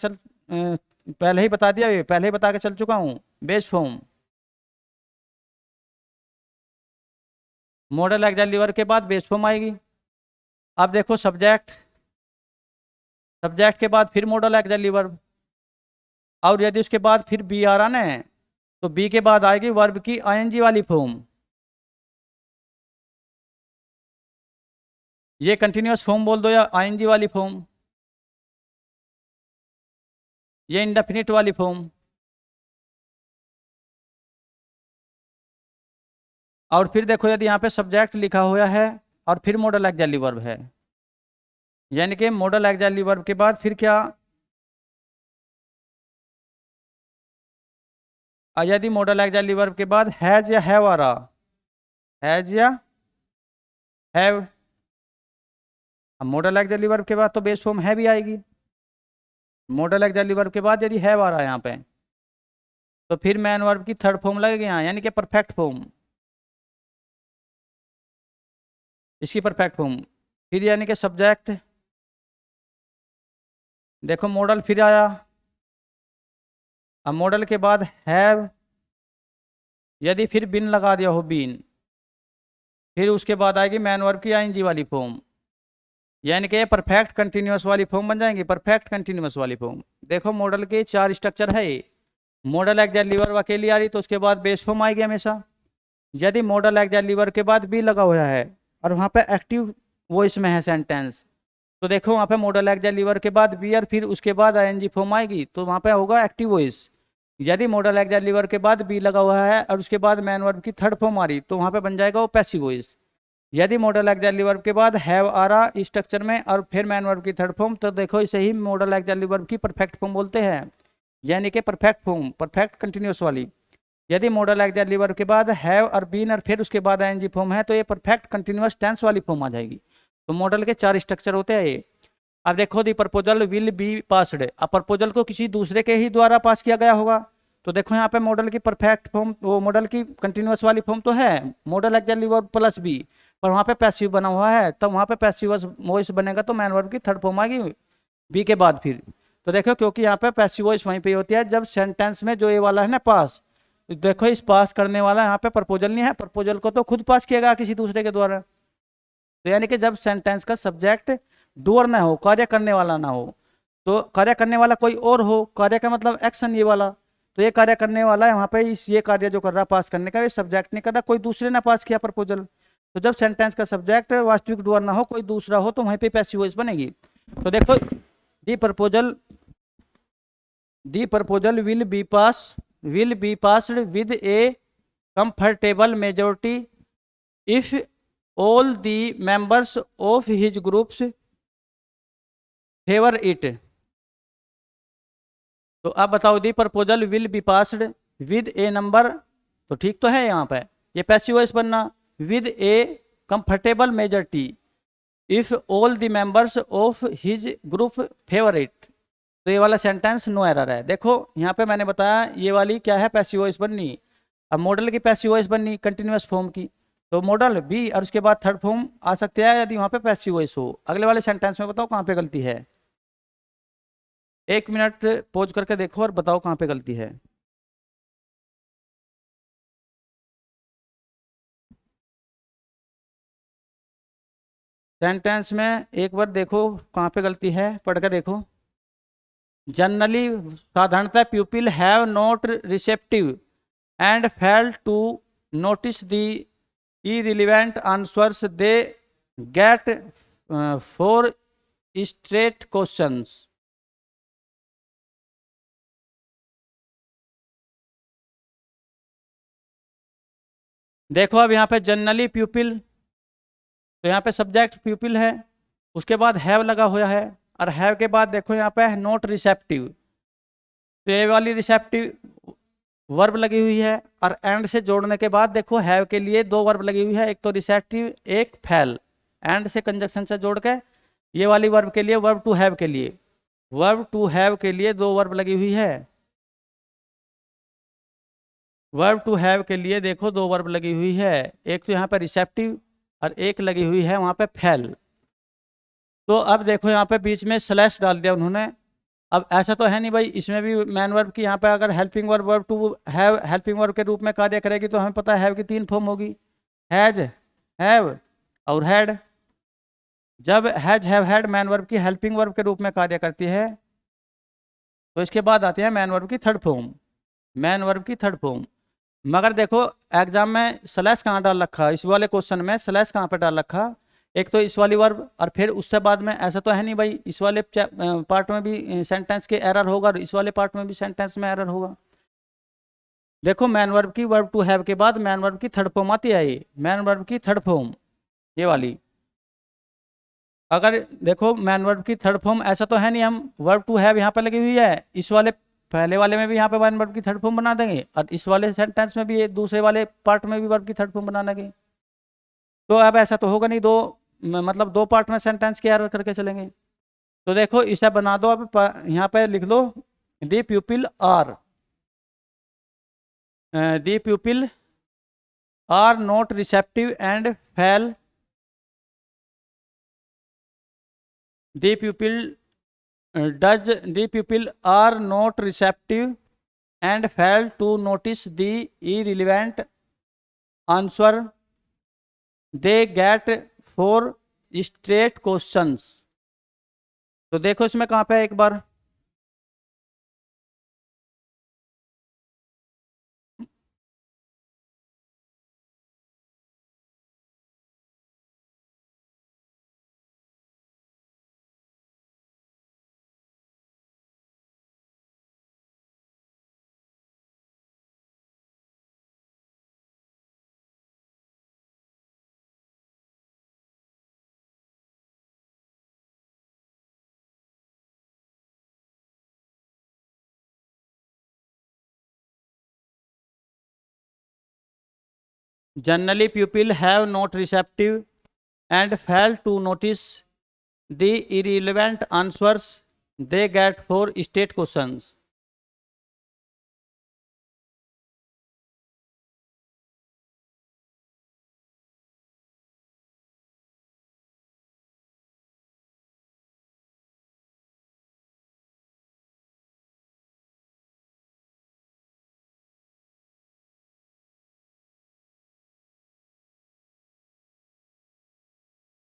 पहले ही बता दिया, पहले ही बता के चल चुका हूँ। Base form, model exactly verb के बाद बेस फॉर्म आएगी। अब देखो सब्जेक्ट, सब्जेक्ट के बाद फिर मॉडल एक्जेक्टली वर्ब, और यदि उसके बाद फिर बी आ रहा ना, तो बी के बाद आएगी वर्ब की आईएनजी वाली फॉर्म। ये कंटिन्यूअस फॉर्म बोल दो या आईएनजी वाली फॉर्म, ये इंडेफिनिट वाली फॉर्म। और फिर देखो यदि यहाँ पे सब्जेक्ट लिखा हुआ है और फिर मॉडल एक्जेक्टली वर्ब है, यानी कि मॉडल एक्जेक्टली वर्ब के बाद फिर क्या, यदि मॉडल एक्जेक्टली वर्ब के बाद हैज या हैव आ रहा, हैज या हैव, मॉडल एक्जेक्टली वर्ब के बाद तो बेस फॉर्म है भी आएगी। मॉडल एक्जेक्टली वर्ब के बाद यदि हैव आ रहा है यहाँ पे, तो फिर मैन वर्ब की थर्ड फॉर्म लगेगी यहाँ, यानी कि परफेक्ट फॉर्म, इसकी परफेक्ट फॉर्म। फिर यानी कि सब्जेक्ट, देखो मॉडल फिर आया, अब मॉडल के बाद हैव, यदि फिर बिन लगा दिया हो बीन, फिर उसके बाद आएगी मैन वर्ब की आईएनजी वाली फॉर्म, यानी कि परफेक्ट कंटिन्यूअस वाली फॉर्म बन जाएंगी, परफेक्ट कंटिन्यूअस वाली फॉर्म। देखो मॉडल के 4 स्ट्रक्चर है, मॉडल एक्जेक्टली वर्ब अकेली आ रही तो उसके बाद बेस फॉर्म आएगी हमेशा। यदि मॉडल एक्जेक्टली वर्ब के बाद बी लगा हुआ है और वहाँ पे एक्टिव वॉइस में है सेंटेंस, तो देखो वहाँ पे मॉडल एक्जेक्टली वर्ब के बाद बी और फिर उसके बाद आईएनजी फॉर्म आएगी, तो वहाँ पे होगा एक्टिव वॉइस। यदि मॉडल एक्जेक्टली वर्ब के बाद बी लगा हुआ है और उसके बाद मैन वर्ब की थर्ड फॉर्म आ रही, तो वहाँ पे बन जाएगा वो पैसिव वॉइस। यदि मॉडल एक्जेक्टली वर्ब के बाद हैव आ रहा इस स्ट्रक्चर में और फिर मैन वर्ब की थर्ड फॉर्म, तो देखो इसे ही मॉडल एक्जेक्टली वर्ब की परफेक्ट फॉर्म बोलते हैं, यानी कि परफेक्ट फॉर्म, परफेक्ट कंटिन्यूअस वाली। यदि मॉडल एक्जेक्टली वर्ब के बाद हैव और बीन और फिर उसके बाद आईएनजी फॉर्म है, तो ये परफेक्ट कंटिन्यूअस टेंस वाली फॉर्म आ जाएगी। तो मॉडल के 4 स्ट्रक्चर होते हैं ये। अब देखो the proposal will be passed, अब प्रपोजल को किसी दूसरे के ही द्वारा पास किया गया होगा, तो देखो यहाँ पे मॉडल की परफेक्ट फॉर्म, वो मॉडल की कंटिन्यूअस वाली फॉर्म तो है modal exactly verb plus be, पर वहाँ पे पैसिव बना हुआ है, तब वहाँ पे पैसिव वॉइस बनेगा तो मैन वर्ब की थर्ड फॉर्म आएगी बी के बाद फिर। तो देखो क्योंकि यहाँ पे पैसिव वॉइस वहीं पे होती है जब सेंटेंस में जो ये वाला है ना पास, देखो इस पास करने वाला यहाँ पे प्रपोजल नहीं है, प्रपोजल को तो खुद पास किया गया किसी दूसरे के द्वारा। तो यानी कि जब सेंटेंस का सब्जेक्ट डूअर ना हो, कार्य करने वाला ना हो, तो कार्य करने वाला कोई और हो, कार्य का मतलब एक्शन ये वाला, तो ये कार्य करने वाला है वहाँ पे, इस ये कार्य जो कर रहा पास करने का, ये सब्जेक्ट नहीं कर रहा, कोई दूसरे ने पास किया प्रपोजल। तो जब सेंटेंस का सब्जेक्ट वास्तविक डूअर ना हो, कोई दूसरा हो, तो वहीं पे पैसिव वॉइस बनेगी। तो देखो the proposal will be passed with a comfortable majority if all the members of his groups favor it। तो अब बताओ the proposal will be passed with a number, तो ठीक तो है यहाँ पे, ये पैसिव वॉइस बनना, with a comfortable majority if all the members of his group favour it, तो ये वाला सेंटेंस नो एरर है। देखो यहाँ पे मैंने बताया ये वाली क्या है, पैसिव वॉइस बननी। अब मॉडल की पैसिव वॉइस बननी कंटिन्यूअस फॉर्म की, तो मॉडल बी और उसके बाद थर्ड फॉर्म आ सकते हैं यदि वहाँ पे पैसिव वॉइस हो। अगले वाले सेंटेंस में बताओ कहाँ पे गलती है, 1 मिनट पॉज करके देखो और बताओ कहाँ पे गलती है। सेंटेंस में एक बार देखो कहाँ पे गलती है, पढ़ के देखो। जनरली साधारणतः people have not receptive and fail to notice the irrelevant answers they get for straight questions। देखो अब यहाँ पे जनरली प्यूपिल, तो यहाँ पे सब्जेक्ट प्यूपिल है, उसके बाद हैव लगा हुआ है, और हैव के बाद देखो यहाँ पे नॉट रिसेप्टिव, तो ये वाली रिसेप्टिव वर्ब लगी हुई है, और एंड से जोड़ने के बाद देखो हैव के लिए 2 वर्ब लगी हुई है, एक तो रिसेप्टिव एक फैल, एंड से कंजक्शन से जोड़ के ये वाली वर्ब के लिए वर्ब टू हैव के लिए 2 वर्ब लगी हुई है। वर्ब टू हैव के लिए देखो दो वर्ब लगी हुई है, एक तो यहाँ पर रिसेप्टिव और एक लगी हुई है वहाँ पे फैल। तो अब देखो यहाँ पे बीच में स्लैश डाल दिया उन्होंने। अब ऐसा तो है नहीं भाई, इसमें भी मैन वर्ब की यहाँ पे अगर helping verb verb to have helping verb के रूप में कार्य करेगी तो हमें पता है हैव की 3 फॉर्म होगी, हैज, हैव और हैड। जब has have had man verb की हेल्पिंग वर्ब के रूप में कार्य करती है तो इसके बाद आती है मैन वर्ब की थर्ड फॉर्म, मैन वर्ब की थर्ड फॉर्म। मगर देखो एग्जाम में स्लैश कहाँ डाल रखा, इस वाले क्वेश्चन में स्लैश कहाँ पे डाल रखा, एक तो इस वाली वर्ब और फिर उससे बाद में, ऐसा तो है नहीं भाई इस वाले पार्ट में भी सेंटेंस के एरर होगा और इस वाले पार्ट में भी सेंटेंस में एरर होगा। देखो मैन वर्ब की वर्ब टू हैव के बाद मैन वर्ब की थर्ड फॉर्म आती है, ये मैन वर्ब की थर्ड फॉर्म ये वाली। अगर देखो मैन वर्ब की थर्ड फॉर्म, ऐसा तो है नहीं हम वर्ब टू हैव यहाँ पे लगी हुई है, इस वाले पहले वाले में भी यहाँ पे मैन वर्ब की थर्ड फॉर्म बना देंगे और इस वाले सेंटेंस में भी दूसरे वाले पार्ट में भी वर्ब की थर्ड फॉर्म बना देंगे। तो अब ऐसा तो होगा नहीं, मतलब दो पार्ट में सेंटेंस के एरर करके चलेंगे। तो देखो इसे बना दो, अब यहाँ पे लिख लो the pupil are, the pupil are not receptive and fail, the pupil does the pupil are not receptive and fail to notice the irrelevant answer they get for straight questions। तो देखो इसमें कहाँ पे है एक बार, generally pupil have not receptive and fail to notice the irrelevant answers they get for state questions।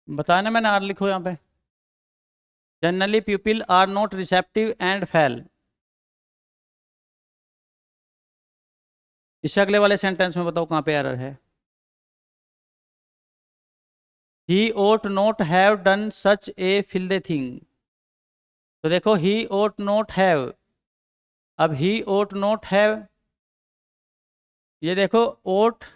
बताना मैंने are लिखो यहाँ पे, generally people are not receptive and fail. इससे अगले वाले सेंटेंस में बताओ कहाँ पे एरर है। ही ought not have done such a filthy thing। तो देखो ही ought not have, अब ही ought not have, ये देखो ought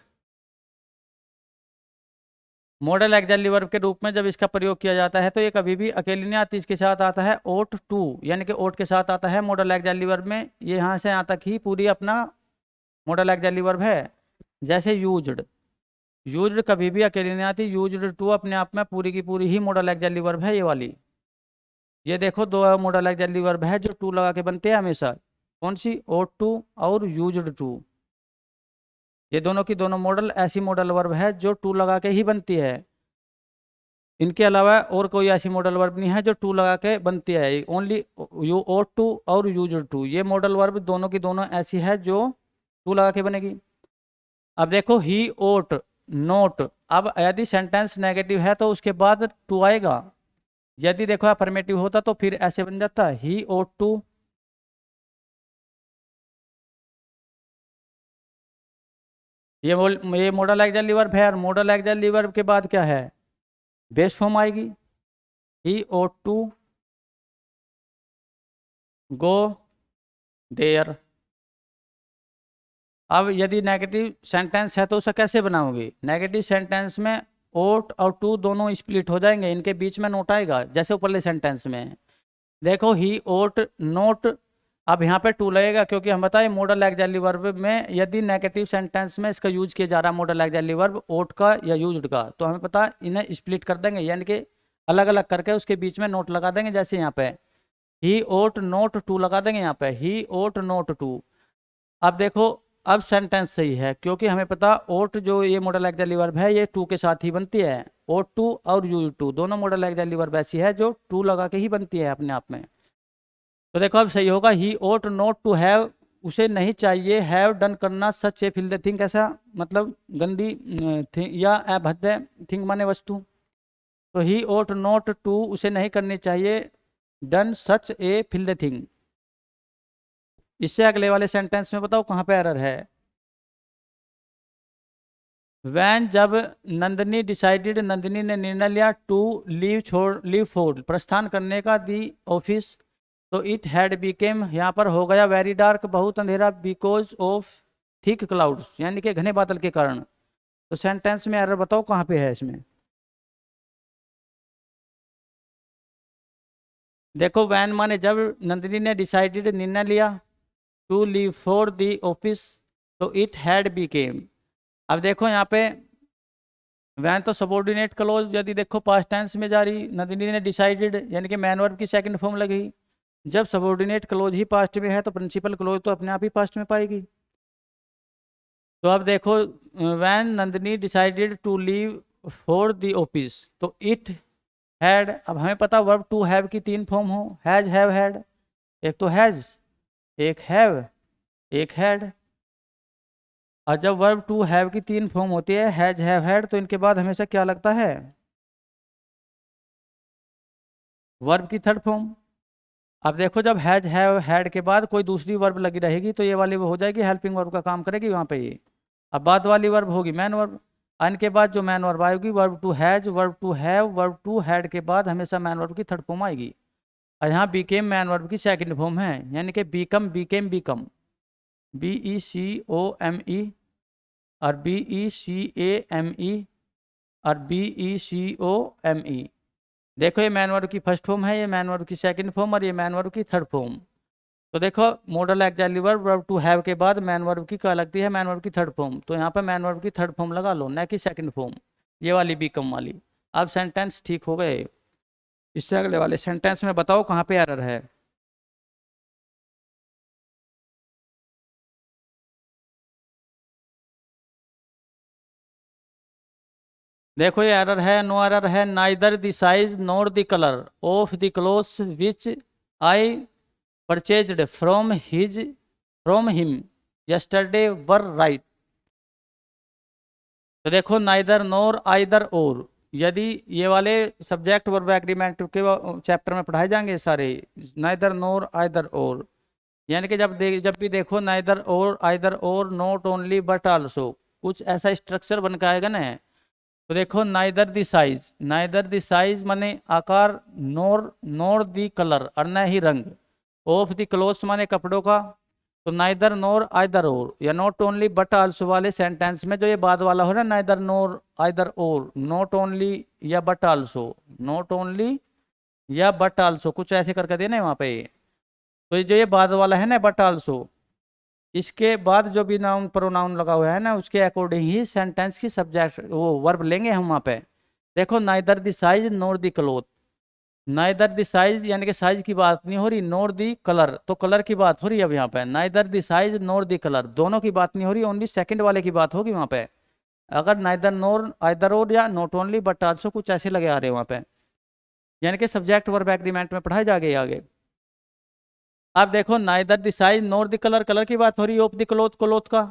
मॉडल एक्सिलरी वर्ब के रूप में जब इसका प्रयोग किया जाता है तो ये कभी भी अकेली नहीं आती, इसके साथ आता है ought to, यानी कि ought के साथ आता है मॉडल एक्सिलरी वर्ब में, ये यहाँ से यहाँ तक ही पूरी अपना मॉडल एक्सिलरी वर्ब है। जैसे यूज्ड, यूज्ड कभी भी अकेली नहीं आती, यूज्ड टू अपने आप में पूरी की पूरी ही मॉडल एक्सिलरी वर्ब है ये वाली। ये देखो दो मॉडल एक्सिलरी वर्ब है जो टू लगा के बनते हैं हमेशा, कौन सी, ought to और यूज्ड टू। ये दोनों की दोनों मॉडल ऐसी मॉडल वर्ब है जो टू लगा के ही बनती है, इनके अलावा और कोई ऐसी मॉडल वर्ब नहीं है जो टू लगा के बनती है, ओनली यू ought to और यूज्ड टू, ये मॉडल वर्ब दोनों की दोनों ऐसी है जो टू लगा के बनेगी। अब देखो ही ought नोट, अब यदि सेंटेंस नेगेटिव है तो उसके बाद टू आएगा, यदि देखो अफर्मेटिव होता तो फिर ऐसे बन जाता ही ought to। ये मॉडल एक्सिलरी वर्ब है और मॉडल एक्सिलरी वर्ब के बाद क्या है, बेस फॉर्म आएगी, ही ought to गो देयर। अब यदि नेगेटिव सेंटेंस है तो उसे कैसे बनाओगे, नेगेटिव सेंटेंस में ought और to दोनों स्प्लिट हो जाएंगे, इनके बीच में नोट आएगा जैसे ऊपरले सेंटेंस में। देखो ही ought नोट, अब यहाँ पे टू लगेगा क्योंकि हम बताए मॉडल एक्सिलरी वर्ब में यदि नेगेटिव सेंटेंस में इसका यूज किया जा रहा है मॉडल एक्सिलरी वर्ब ought का या यूज्ड का, तो हमें पता इन्हें स्प्लिट कर देंगे, यानी कि अलग अलग करके उसके बीच में नोट लगा देंगे। जैसे यहाँ पे ही ought नोट टू लगा देंगे, यहाँ पे ही ought नोट टू। अब देखो अब सेंटेंस सही है, क्योंकि हमें पता ओट जो ये मॉडल एक्सिलरी वर्ब है ये टू के साथ ही बनती है। ओट टू और यूज टू दोनों मॉडल एक्सिलरी वर्ब ऐसी है जो टू लगा के ही बनती है अपने आप में। तो देखो अब सही होगा, ही ओट नॉट टू हैव, उसे नहीं चाहिए हैव डन करना सच ए फिल्दे थिंग, ऐसा मतलब गंदी या अभद्र थिंग माने वस्तु। तो ही ओट नॉट टू, उसे नहीं करनी चाहिए डन सच ए फिल्दे थिंग। इससे अगले वाले सेंटेंस में बताओ कहाँ पे एरर है। वैन, जब नंदिनी डिसाइडेड, नंदिनी ने निर्णय लिया टू लीव फॉर, प्रस्थान करने का, दी ऑफिस, तो इट हैड बिकेम, यहाँ पर हो गया वेरी डार्क, बहुत अंधेरा, बिकॉज ऑफ थिक क्लाउड्स, यानी कि घने बादल के कारण। तो सेंटेंस में एरर बताओ कहाँ पे है इसमें। देखो वैन माने जब, नंदिनी ने डिसाइडेड निर्णय लिया, to leave for the office, तो इट हैड बिकेम। अब देखो यहाँ पे वैन तो सबॉर्डिनेट क्लोज, यदि देखो पास्ट टेंस में जारी, नंदिनी ने डिसाइडेड यानी कि मैन वर्ब की सेकंड फॉर्म लगी। जब सबॉर्डिनेट क्लोज ही पास्ट में है तो प्रिंसिपल क्लोज तो अपने आप ही पास्ट में पाएगी। तो अब देखो when Nandini decided to leave for the office, तो इट हैड, अब हमें पता वर्ब टू हैव की तीन फॉर्म हो, हैज हैव हैड, एक तो हैज, एक हैव, एक हैड। और जब वर्ब टू हैव की तीन फॉर्म होती है हैज हैव हैड, तो इनके बाद हमेशा क्या लगता है, वर्ब की थर्ड फॉर्म। अब देखो जब हैज हैव हैड के बाद कोई दूसरी वर्ब लगी रहेगी तो ये वाली वो हो जाएगी, हेल्पिंग वर्ब का काम करेगी वहाँ पे ये। अब बाद वाली वर्ब होगी मैन वर्ब, एन के बाद जो मैन वर्ब आएगी verb to has, verb to have, verb to had के बाद हमेशा मैन वर्ब की थर्ड फॉर्म आएगी। और यहाँ बीकेम मैन वर्ब की सेकंड फॉर्म है, यानी कि बीकम, बीकेम, बीकम, BECOME, और BECAME, और BECOME। देखो ये मैन वर्ब की फर्स्ट फॉर्म है, ये मैन वर्ब की सेकंड फॉर्म, और ये मैन वर्ब की थर्ड फॉर्म। तो देखो modal auxiliary verb verb to have के बाद मैन वर्ब की क्या लगती है, मैन वर्ब की थर्ड फॉर्म। तो यहाँ पर मैन वर्ब की थर्ड फॉर्म लगा लो, न कि सेकंड फॉर्म, ये वाली बीकम वाली। अब सेंटेंस ठीक हो गए। इससे अगले वाले सेंटेंस में बताओ कहाँ पे एरर है। देखो ये एरर है, नो एरर है, neither the size nor the colour of the clothes which I purchased from him yesterday were right. तो देखो नाइदर नोर आइदर और, यदि ये वाले सब्जेक्ट वर्ब एग्रीमेंट के चैप्टर में पढ़ाए जाएंगे सारे, नाइदर नोर आइदर और, यानी कि जब भी देखो नाइदर और आइदर और, नॉट ओनली बट आल्सो, कुछ ऐसा स्ट्रक्चर बन के आएगा ना। तो देखो नाइदर द साइज माने आकार, नोर दी कलर और न ही रंग, ऑफ द क्लोथ्स माने कपड़ों का। तो नाइदर नोर आइदर और या नॉट ओनली बट आल्सो वाले सेंटेंस में जो ये बाद वाला हो ना, नाइदर नोर आइदर और, नॉट ओनली या बट आल्सो, नॉट ओनली या बट आल्सो, कुछ ऐसे करके देना वहाँ पे। तो ये जो ये बाद वाला है ना बट आल्सो, इसके बाद जो भी नाउन प्रोनाउन लगा हुआ है ना उसके अकॉर्डिंग ही सेंटेंस की सब्जेक्ट वो वर्ब लेंगे हम वहाँ पे। देखो neither the size NOR the cloth, neither the size यानी कि साइज की बात नहीं हो रही, नोर दी कलर तो कलर की बात हो रही है। अब यहाँ पे neither the size NOR the colour दोनों की बात नहीं हो रही, ओनली सेकंड वाले की बात होगी वहाँ पे। अगर नाइदर नोर आइदर और या नॉट ओनली बट आल्सो कुछ ऐसे लगे आ रहे हैं वहाँ पे, यानी कि सब्जेक्ट वर्ब एग्रीमेंट में पढ़ाए जाएंगे आगे। अब देखो neither the size NOR the colour, colour की बात हो रही है, ऑफ द क्लोथ, क्लोथ का,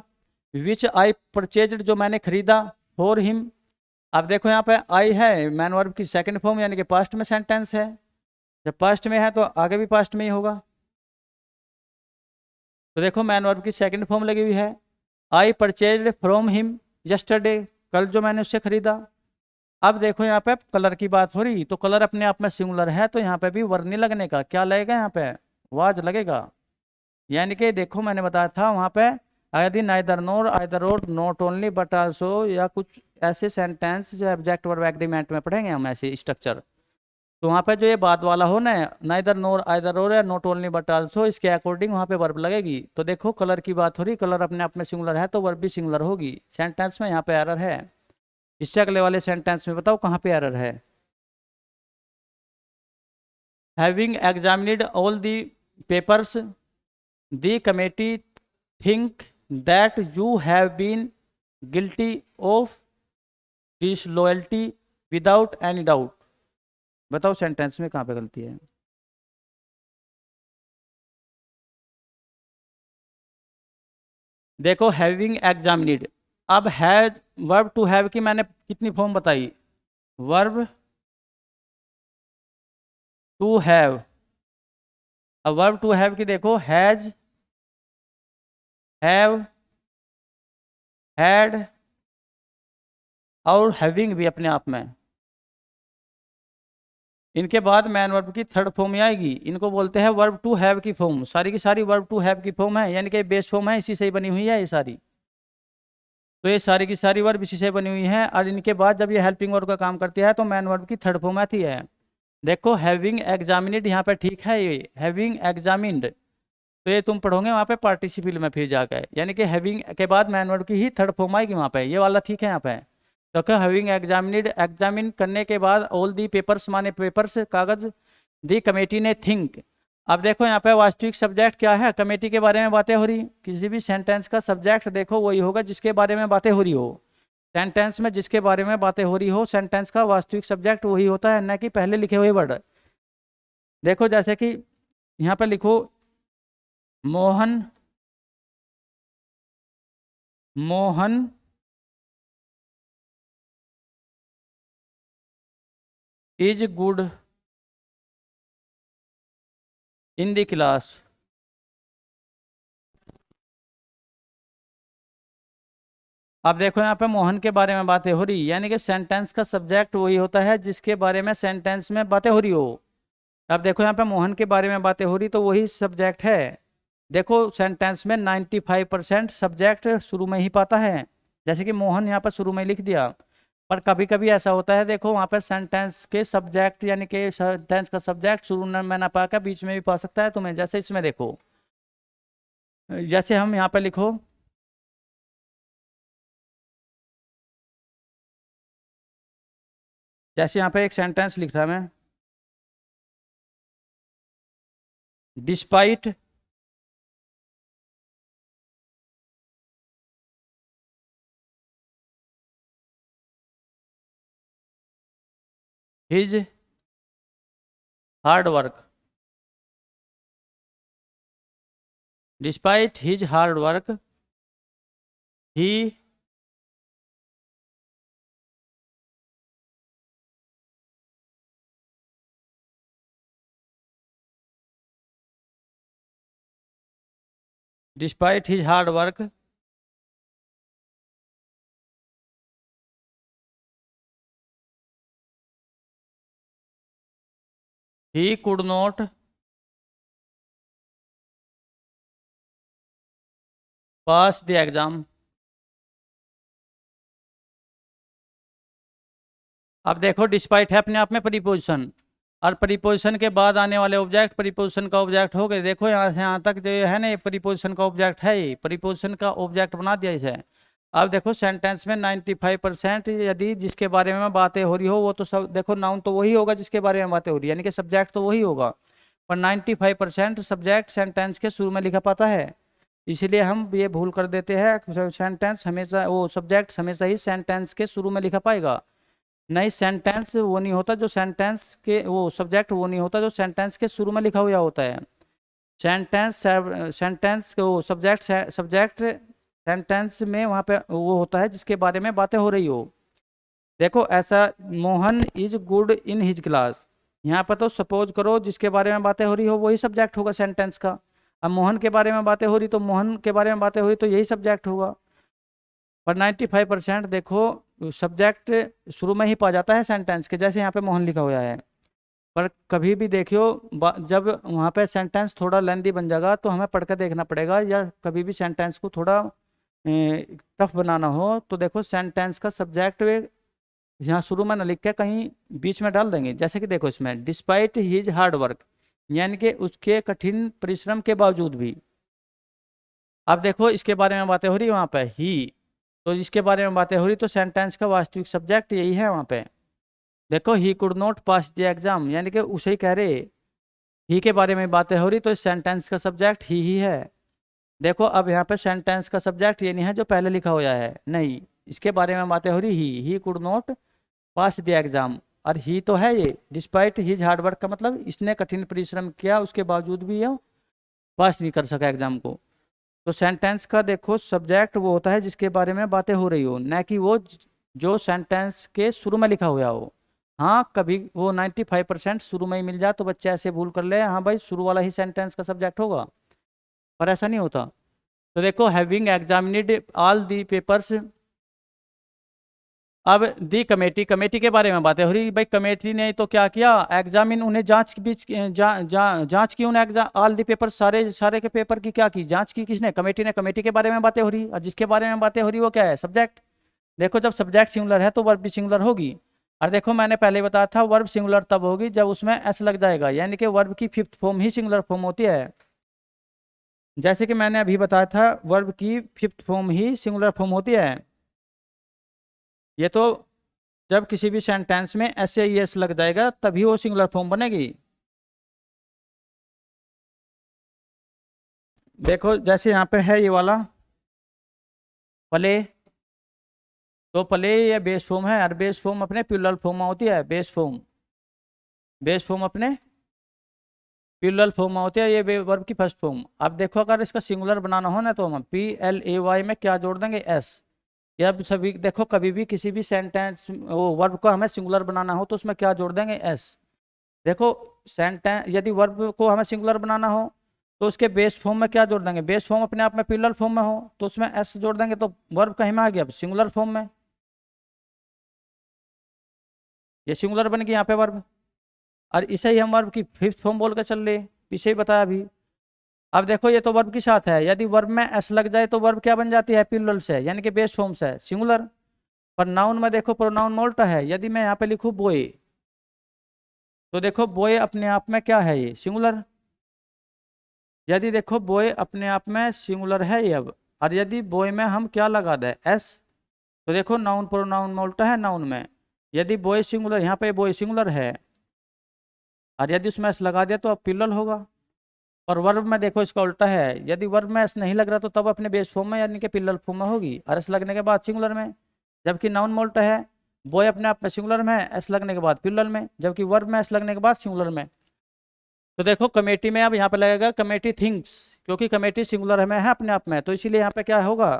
विच आई परचेज्ड जो मैंने खरीदा, फॉर हिम। अब देखो यहाँ पे आई है मैन वर्ब की सेकंड फॉर्म, यानी कि पास्ट में सेंटेंस है, जब पास्ट में है तो आगे भी पास्ट में ही होगा। तो देखो मैन वर्ब की सेकंड फॉर्म लगी हुई है, आई परचेज्ड फ्रॉम हिम यस्टरडे, कल जो मैंने उससे खरीदा। अब देखो यहाँ पे कलर की बात हो रही, तो कलर अपने आप में सिंगुलर है तो यहाँ पे भी वर्ब नहीं लगने का, क्या लगेगा यहाँ पे, वाज लगेगा। यानी कि देखो मैंने बताया था वहाँ पे यदि नाइदर नोर आइदर और, नॉट ओनली बट आल्सो, या कुछ ऐसे सेंटेंस जो ऑब्जेक्ट वर्ब एग्रीमेंट में पढ़ेंगे हम ऐसे स्ट्रक्चर, तो वहाँ पे जो ये बाद वाला हो ना, नाइदर नोर आइदर और या नॉट ओनली बट आल्सो, इसके अकॉर्डिंग वहाँ पे वर्ब लगेगी। तो देखो कलर की बात हो रही, कलर अपने आप में सिंगुलर है तो वर्ब भी सिंगुलर होगी, सेंटेंस में यहाँ पे एरर है। इससे अगले वाले सेंटेंस में बताओ कहाँ पे एरर है। Having examined all the papers, the committee think that you have been guilty of disloyalty without any doubt. बताओ सेंटेंस में कहाँ पे गलती है। देखो हैविंग एग्जामिनेड, अब हैज वर्ब टू हैव की मैंने कितनी फॉर्म बताई, वर्ब टू हैव। अब वर्ब टू हैव की देखो हैज, हैव, हैड और हैविंग भी अपने आप में। इनके बाद मैन वर्ब की थर्ड फॉर्म में आएगी, इनको बोलते हैं वर्ब टू हैव की फॉर्म। सारी की सारी वर्ब टू हैव की फॉर्म है, यानी कि बेस फॉर्म है, इसी से ही बनी हुई है ये सारी। तो ये सारी की सारी वर्ब इसी से बनी हुई है, और इनके बाद जब ये हेल्पिंग वर्ब का काम करती है तो मैन वर्ब की थर्ड फॉर्म आती है। देखो हैविंग एग्जामिनेड यहाँ पे ठीक है, ये हैविंग एग्जामिन्ड, तो ये तुम पढ़ोगे वहाँ पे पार्टिसिपल में फिर जाकर, यानी कि हैविंग के बाद मैन वर्ब की ही थर्ड फॉर्म आएगी वहाँ पे, ये वाला ठीक है यहाँ पे। तो क्या हैविंग एग्जामिनेड, एग्जामिन करने के बाद ऑल दी पेपर्स माने पेपर्स कागज, दी कमेटी ने थिंक। अब देखो यहाँ पे वास्तविक सब्जेक्ट क्या है, कमेटी के बारे में बातें हो रही। किसी भी सेंटेंस का सब्जेक्ट देखो वही होगा जिसके बारे में बातें हो रही हो। सेंटेंस में जिसके बारे में बातें हो रही हो, सेंटेंस का वास्तविक सब्जेक्ट वही होता है, न कि पहले लिखे हुए वर्ड। देखो जैसे कि यहाँ पे लिखो Mohan, Mohan is good in the class. अब देखो यहाँ पे मोहन के बारे में बातें हो रही, यानी कि सेंटेंस का सब्जेक्ट वही होता है जिसके बारे में सेंटेंस में बातें हो रही हो। अब देखो यहाँ पे मोहन के बारे में बातें हो रही तो वही सब्जेक्ट है। देखो सेंटेंस में 95% सब्जेक्ट शुरू में ही पाता है, जैसे कि मोहन यहाँ पर शुरू में लिख दिया। पर कभी कभी ऐसा होता है, देखो वहाँ पर सेंटेंस के सब्जेक्ट यानी कि सेंटेंस का सब्जेक्ट शुरू में ना पाकर बीच में भी पा सकता है तुम्हें, जैसे इसमें देखो, जैसे हम यहाँ पे लिखो जैसे यहाँ पे एक सेंटेंस लिख रहा मैं, despite his hard work, despite his hard work he despite his hard work he could not pass the exam. अब देखो डिस्पाइट है अपने आप में प्रीपोजिशन, और प्रीपोजिशन के बाद आने वाले ऑब्जेक्ट प्रीपोजिशन का ऑब्जेक्ट हो गए। देखो यहाँ से यहाँ तक जो है ना, ये प्रीपोजिशन का ऑब्जेक्ट है, ये प्रीपोजिशन का ऑब्जेक्ट बना दिया इसे। अब देखो सेंटेंस में 95% यदि जिसके बारे में बातें हो रही हो वो तो सब देखो नाउन तो वही होगा जिसके बारे में बातें हो रही है, यानी कि सब्जेक्ट तो वही होगा, पर 95% सब्जेक्ट सेंटेंस के शुरू में लिखा पाता है। इसलिए हम ये भूल कर देते हैं, सेंटेंस हमेशा वो सब्जेक्ट हमेशा ही सेंटेंस के शुरू में लिखा पाएगा। नहीं, सेंटेंस वो नहीं होता जो सेंटेंस के वो सब्जेक्ट वो नहीं होता जो सेंटेंस के शुरू में लिखा हुआ होता है। सेंटेंस सेंटेंस वो सब्जेक्ट सब्जेक्ट सेंटेंस में वहाँ पे वो होता है जिसके बारे में बातें हो रही हो। देखो ऐसा, Mohan is good in his class, यहाँ पर तो सपोज करो जिसके बारे में बातें हो रही हो वही सब्जेक्ट होगा सेंटेंस का। अब मोहन के बारे में बातें हो रही तो मोहन के बारे में बातें हो रही तो यही सब्जेक्ट होगा। पर 95% देखो सब्जेक्ट शुरू में ही पा जाता है सेंटेंस के, जैसे यहाँ पे मोहन लिखा हुआ है। पर कभी भी देखियो जब वहाँ पे सेंटेंस थोड़ा लेंदी बन जाएगा तो हमें पढ़ कर देखना पड़ेगा, या कभी भी सेंटेंस को थोड़ा टफ बनाना हो तो देखो सेंटेंस का सब्जेक्ट यहाँ शुरू में न लिख के कहीं बीच में डाल देंगे। जैसे कि देखो इसमें डिस्पाइट हिज हार्ड वर्क, यानी कि उसके कठिन परिश्रम के बावजूद भी। अब देखो इसके बारे में बातें हो रही है वहाँ पे ही, तो इसके बारे में बातें हो रही तो सेंटेंस का वास्तविक सब्जेक्ट यही है वहाँ पे। देखो he could not pass the exam, यानी कि उसे ही कह रहे, ही के बारे में बातें हो रही तो इस सेंटेंस का सब्जेक्ट ही है। देखो अब यहाँ पे सेंटेंस का सब्जेक्ट ये नहीं है जो पहले लिखा हुआ है, नहीं, इसके बारे में बातें हो रही। He could not pass the exam, और ही तो है ये, डिस्पाइट हिज हार्डवर्क का मतलब इसने कठिन परिश्रम किया उसके बावजूद भी ये पास नहीं कर सका एग्जाम को। तो सेंटेंस का देखो सब्जेक्ट वो होता है जिसके बारे में बातें हो रही हो, न कि वो जो सेंटेंस के शुरू में लिखा हुआ हो। हाँ कभी वो 95% शुरू में ही मिल जाए तो बच्चे ऐसे भूल कर ले, हाँ भाई शुरू वाला ही सेंटेंस का सब्जेक्ट होगा, पर ऐसा नहीं होता। तो देखो having examined all the papers, अब दी कमेटी, कमेटी के बारे में बातें हो रही भाई, कमेटी ने तो क्या किया, एग्जामिन उन्हें जांच की बीच जांच की उन्हें एग्जाम ऑल दी पेपर, सारे सारे के पेपर की क्या की, जांच की किसने, कमेटी ने, कमेटी के बारे में बातें हो रही, और जिसके बारे में बातें हो रही वो क्या है, सब्जेक्ट। देखो जब सब्जेक्ट सिंगुलर है तो वर्ब भी सिंगुलर होगी, और देखो मैंने पहले बताया था वर्ब सिंगुलर तब होगी जब उसमें एस लग जाएगा, यानी कि वर्ब की फिफ्थ फॉर्म ही सिंगुलर फॉर्म होती है। जैसे कि मैंने अभी बताया था वर्ब की फिफ्थ फॉर्म ही सिंगुलर फॉर्म होती है। ये तो जब किसी भी सेंटेंस में एस या एस लग जाएगा तभी वो सिंगुलर फॉर्म बनेगी। देखो जैसे यहाँ पे है ये वाला प्ले, तो प्ले ये बेस फॉर्म है, और बेस फॉर्म अपने प्लूरल फॉर्म में होती है, बेस फॉर्म, बेस फॉर्म अपने प्लूरल फॉर्म में होती है, ये वर्ब की फर्स्ट फॉर्म। अब देखो अगर इसका सिंगुलर बनाना हो ना तो हम PLAY में क्या जोड़ देंगे, एस। या सभी देखो कभी भी किसी भी सेंटेंस वो वर्ब को हमें सिंगुलर बनाना हो तो उसमें क्या जोड़ देंगे, एस। देखो सेंटेंस यदि वर्ब को हमें सिंगुलर बनाना हो तो उसके बेस फॉर्म में क्या जोड़ देंगे, बेस फॉर्म अपने आप में प्लूरल फॉर्म में हो तो उसमें एस जोड़ देंगे, तो वर्ब कहीं में आ गया, सिंगुलर फॉर्म में, ये सिंगुलर बन गया यहाँ पे वर्ब। और इसे ही हम वर्ब की फिफ्थ फॉर्म बोल कर चल रहे, पीछे ही बताया अभी। अब देखो ये तो वर्ब के साथ है, यदि वर्ब में एस लग जाए तो वर्ब क्या बन जाती है, प्लूरल से, यानी कि बेस फॉर्म से सिंगुलर। पर नाउन में देखो प्रोनाउन में उल्टा है, यदि मैं यहाँ पे लिखूँ बॉय, तो देखो बॉय अपने आप में क्या है, ये सिंगुलर। यदि देखो बॉय अपने आप में सिंगुलर है ये अब, और यदि बॉय में हम क्या लगा दें, एस, तो देखो नाउन प्रोनाउन में उल्टा है, नाउन में यदि बॉय सिंगुलर, यहाँ पे बॉय सिंगुलर है और यदि उसमें एस लगा दिया तो अब प्लूरल होगा। और वर्ब में देखो इसका उल्टा है, यदि वर्ब में एस नहीं लग रहा तो तब अपने बेस फॉर्म में यानी कि प्लूरल फॉर्म में होगी, और एस लगने के बाद सिंगुलर में। जबकि नाउन में उल्टा है, बॉय अपने आप में सिंगुलर में है, एस लगने के बाद प्लूरल में, जबकि वर्ब में एस लगने के बाद सिंगुलर में। तो देखो कमेटी में अब यहाँ पे लगेगा कमेटी थिंक्स, क्योंकि कमेटी सिंगुलर में है अपने आप में, तो इसीलिए यहाँ पे क्या होगा,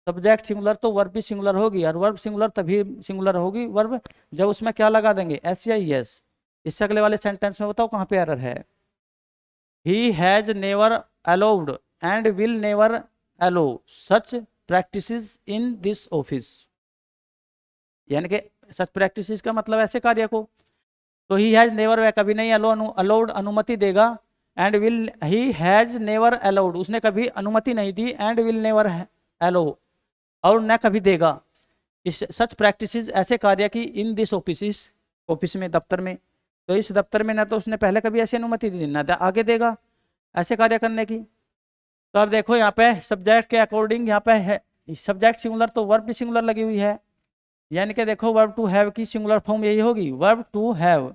सब्जेक्ट सिंगुलर तो वर्ब भी सिंगुलर होगी, और वर्ब सिंगुलर तभी सिंगुलर होगी वर्ब जब उसमें क्या लगा देंगे, एस या एस। इससे अगले वाले सेंटेंस में बताओ कहाँ पे एरर है, he has never allowed and will never allow such practices in this office, यानी कि सच प्रैक्टिसेस का मतलब ऐसे कार्य को, तो ही हैज नेवर वह कभी नहीं अलाउड अनुमति देगा, and will he has never allowed उसने कभी अनुमति नहीं दी, एंड विल नेवर अलो और न कभी देगा, इस सच प्रैक्टिसेस ऐसे कार्य की, इन दिस ऑफिस, ऑफिस में दफ्तर में, तो इस दफ्तर में ना तो उसने पहले कभी ऐसी अनुमति दी ना आगे देगा ऐसे कार्य करने की। तो अब देखो यहाँ पे सब्जेक्ट के अकॉर्डिंग यहाँ पे है सब्जेक्ट सिंगुलर तो वर्ब भी सिंगुलर लगी हुई है, यानी कि देखो वर्ब टू हैव की सिंगुलर फॉर्म यही होगी, verb to have,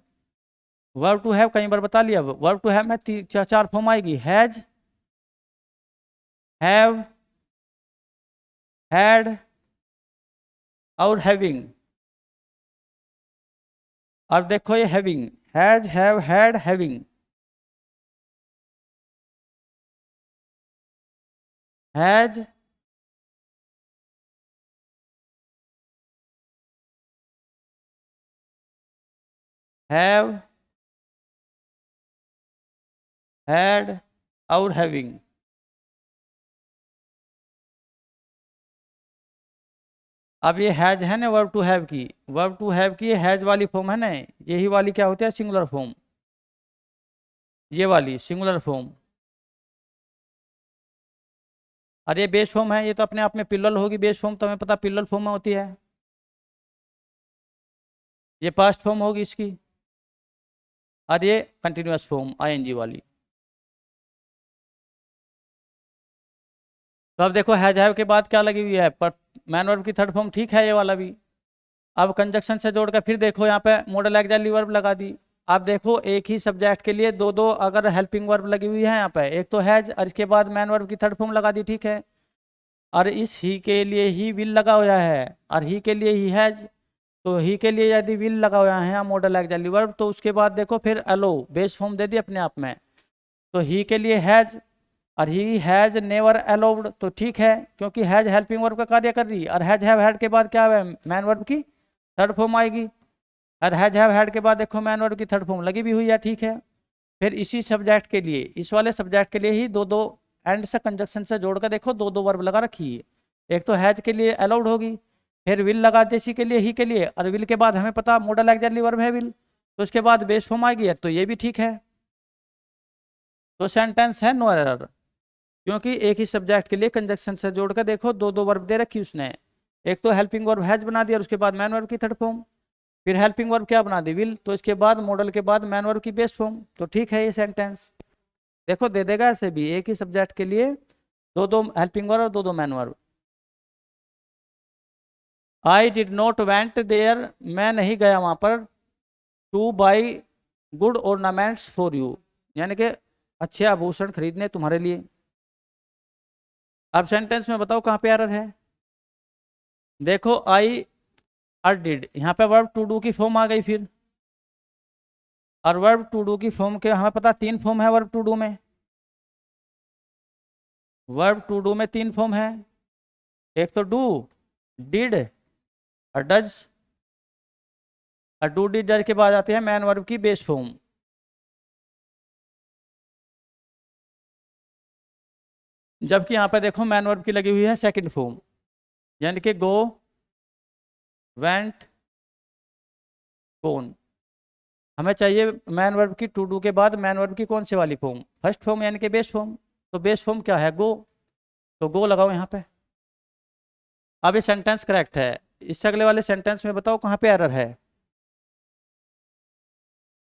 verb to have कई बार बता लिया, वर्ब टू हैव में चार फॉर्म आएगी, हैज, हैव, हैड और हैविंग। और देखो ये having, has, have, had, having, has, have, had और हैविंग। अब ये हैज है ना वर्ब टू हैव की, वर्ब टू हैव की हैज वाली फॉर्म है ना, यही वाली क्या होती है, सिंगुलर फॉर्म, ये वाली सिंगुलर फॉर्म। और ये बेस फॉर्म है, ये तो अपने आप में प्लूरल होगी, बेस फॉर्म तो हमें पता प्लूरल फॉर्म में होती है, ये पास्ट फॉर्म होगी इसकी, और ये कंटिन्यूअस फॉर्म आईएनजी वाली। तो अब देखो हैव के बाद क्या लगी हुई है, पर मैन वर्ब की थर्ड फॉर्म ठीक है ये वाला भी। अब कंजक्शन से जोड़कर फिर देखो यहाँ पे मॉडल एक्सिलरी वर्ब लगा दी, आप देखो एक ही सब्जेक्ट के लिए दो दो अगर हेल्पिंग वर्ब लगी हुई है यहाँ पे, एक तो हैज और इसके बाद मैन वर्ब की थर्ड फॉर्म लगा दी, ठीक है। और इस ही के लिए ही विल लगा हुआ है और ही के लिए ही हैज, तो ही के लिए यदि विल लगा हुआ है यहाँ मॉडल ऑक्सिलरी वर्ब, तो उसके बाद देखो फिर अलो बेस फॉर्म दे दी अपने आप में, तो ही के लिए हैज और ही हैज नेवर अलाउड, तो ठीक है क्योंकि हैज हेल्पिंग वर्ब का कार्य कर रही है। और हैज हैव हैड के बाद क्या है, मैन वर्ब की थर्ड फॉर्म आएगी। और हैज हैव हैड के बाद देखो मैन वर्ब की थर्ड फॉर्म लगी भी हुई है, ठीक है। फिर इसी सब्जेक्ट के लिए, इस वाले सब्जेक्ट के लिए ही दो दो एंड से कंजक्शन से जोड़कर देखो दो दो वर्ब लगा रखी है। एक तो हैज के लिए अलाउड होगी, फिर विल लगा दे इसी के लिए, ही के लिए, और विल के बाद हमें पता मॉडल ऑक्सिलरी वर्ब है विल, तो उसके बाद बेस फॉर्म आ गई, तो ये भी ठीक है। तो सेंटेंस है नो एरर, क्योंकि एक ही सब्जेक्ट के लिए कंजक्शन से जोड़कर देखो दो दो वर्ब दे रखी उसने। एक तो हेल्पिंग वर्ब हैज बना दिया और उसके बाद मैन वर्ब की थर्ड फॉर्म, फिर हेल्पिंग वर्ब क्या बना दी विल, तो इसके बाद मॉडल के बाद मैन वर्ब की बेस फॉर्म, तो ठीक है ये सेंटेंस। देखो दे देगा ऐसे भी एक ही सब्जेक्ट के लिए दो दो हेल्पिंग वर्ब और दो दो main verb. I did not went there, मैं नहीं गया वहां पर, to buy good ornaments for you, यानी कि अच्छे आभूषण खरीदने तुम्हारे लिए। अब सेंटेंस में बताओ कहाँ पे एरर है। देखो आई और डिड, यहाँ पे वर्ब टू डू की फॉर्म आ गई फिर, और वर्ब टू डू की फॉर्म के हमें पता तीन फॉर्म है वर्ब टू डू में, वर्ब टू डू में तीन फॉर्म है, एक तो डू, डिड और डज, और डू डिड डज के बाद आते हैं मैन वर्ब की बेस फॉर्म। जबकि यहाँ पे देखो मैन वर्ब की लगी हुई है सेकंड फॉर्म, यानी कि गो, वेंट, गोन। हमें चाहिए मैन वर्ब की टू डू के बाद मैन वर्ब की कौन सी वाली फॉर्म, फर्स्ट फॉर्म यानी कि बेस फॉर्म, तो बेस फॉर्म क्या है गो, तो गो लगाओ यहाँ पे। अब ये सेंटेंस करेक्ट है, इससे अगले वाले सेंटेंस में बताओ कहाँ पे एरर है।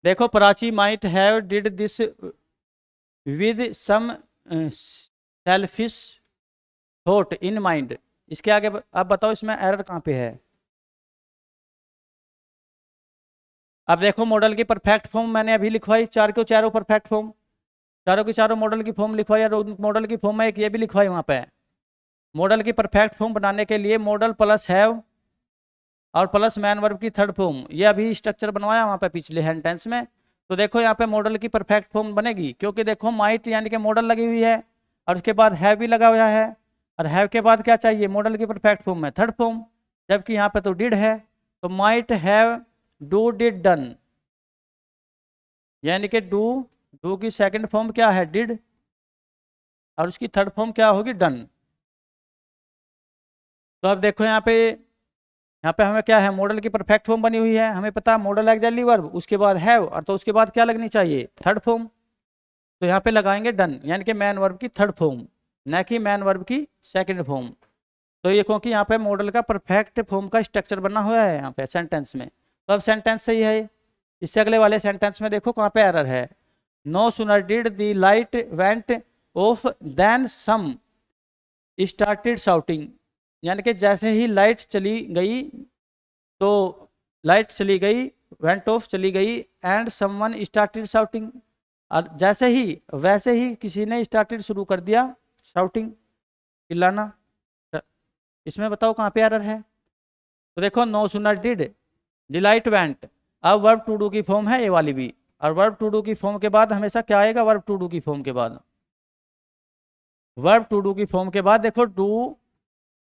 देखो Prachi might have did this with some selfish thought in mind, इसके आगे आप बताओ इसमें एरर कहाँ पे है। अब देखो मॉडल की परफेक्ट फॉर्म मैंने अभी लिखवाई, चार के चारों परफेक्ट फॉर्म, चारों की चारों मॉडल की फॉर्म लिखवाई, और मॉडल की फॉर्म में एक ये भी लिखवाई वहाँ पे। मॉडल की परफेक्ट फॉर्म बनाने के लिए मॉडल प्लस हैव और प्लस मैन वर्ब की थर्ड फॉर्म, ये अभी स्ट्रक्चर बनवाया वहाँ पे पिछले सेंटेंस में। तो देखो यहाँ पे मॉडल की परफेक्ट फॉर्म बनेगी, क्योंकि देखो माइट यानी कि मॉडल लगी हुई है और उसके बाद हैव भी लगा हुआ है, और हैव के बाद क्या चाहिए मॉडल की परफेक्ट फॉर्म में थर्ड फॉर्म, जबकि यहाँ पे तो डिड है, तो might have do did done, यानी कि डू, डू की सेकंड फॉर्म क्या है डिड, और उसकी थर्ड फॉर्म क्या होगी डन। तो अब देखो यहाँ पे हमें क्या है मॉडल की परफेक्ट फॉर्म बनी हुई है, हमें पता है मॉडल ऑक्सिलरी वर्ब, उसके बाद हैव, और तो उसके बाद क्या लगनी चाहिए थर्ड फॉर्म, तो यहाँ पे लगाएंगे डन, यानी कि मैन वर्ब की थर्ड फॉर्म, न कि मैन वर्ब की सेकंड फॉर्म। तो ये क्योंकि यहाँ पे मॉडल का परफेक्ट फॉर्म का स्ट्रक्चर बना हुआ है यहाँ पे सेंटेंस में, तो अब सेंटेंस सही है। इससे अगले वाले सेंटेंस में देखो कहाँ पे एरर है। No sooner did the light went off then some started shouting, यानी कि जैसे ही लाइट चली गई, तो लाइट चली गई, वेंट ऑफ चली गई, एंड समवन स्टार्टेड शाउटिंग, और जैसे ही वैसे ही किसी ने स्टार्टेड शुरू कर दिया शाउटिंग, चिल्लाना। इसमें बताओ कहाँ पे एरर है। तो देखो no sooner did the light went, अब वर्ब टू डू की फॉर्म है ये वाली भी, और वर्ब टू डू की फॉर्म के बाद हमेशा क्या आएगा, वर्ब टू डू की फॉर्म के बाद, वर्ब टू डू की फॉर्म के बाद देखो डू,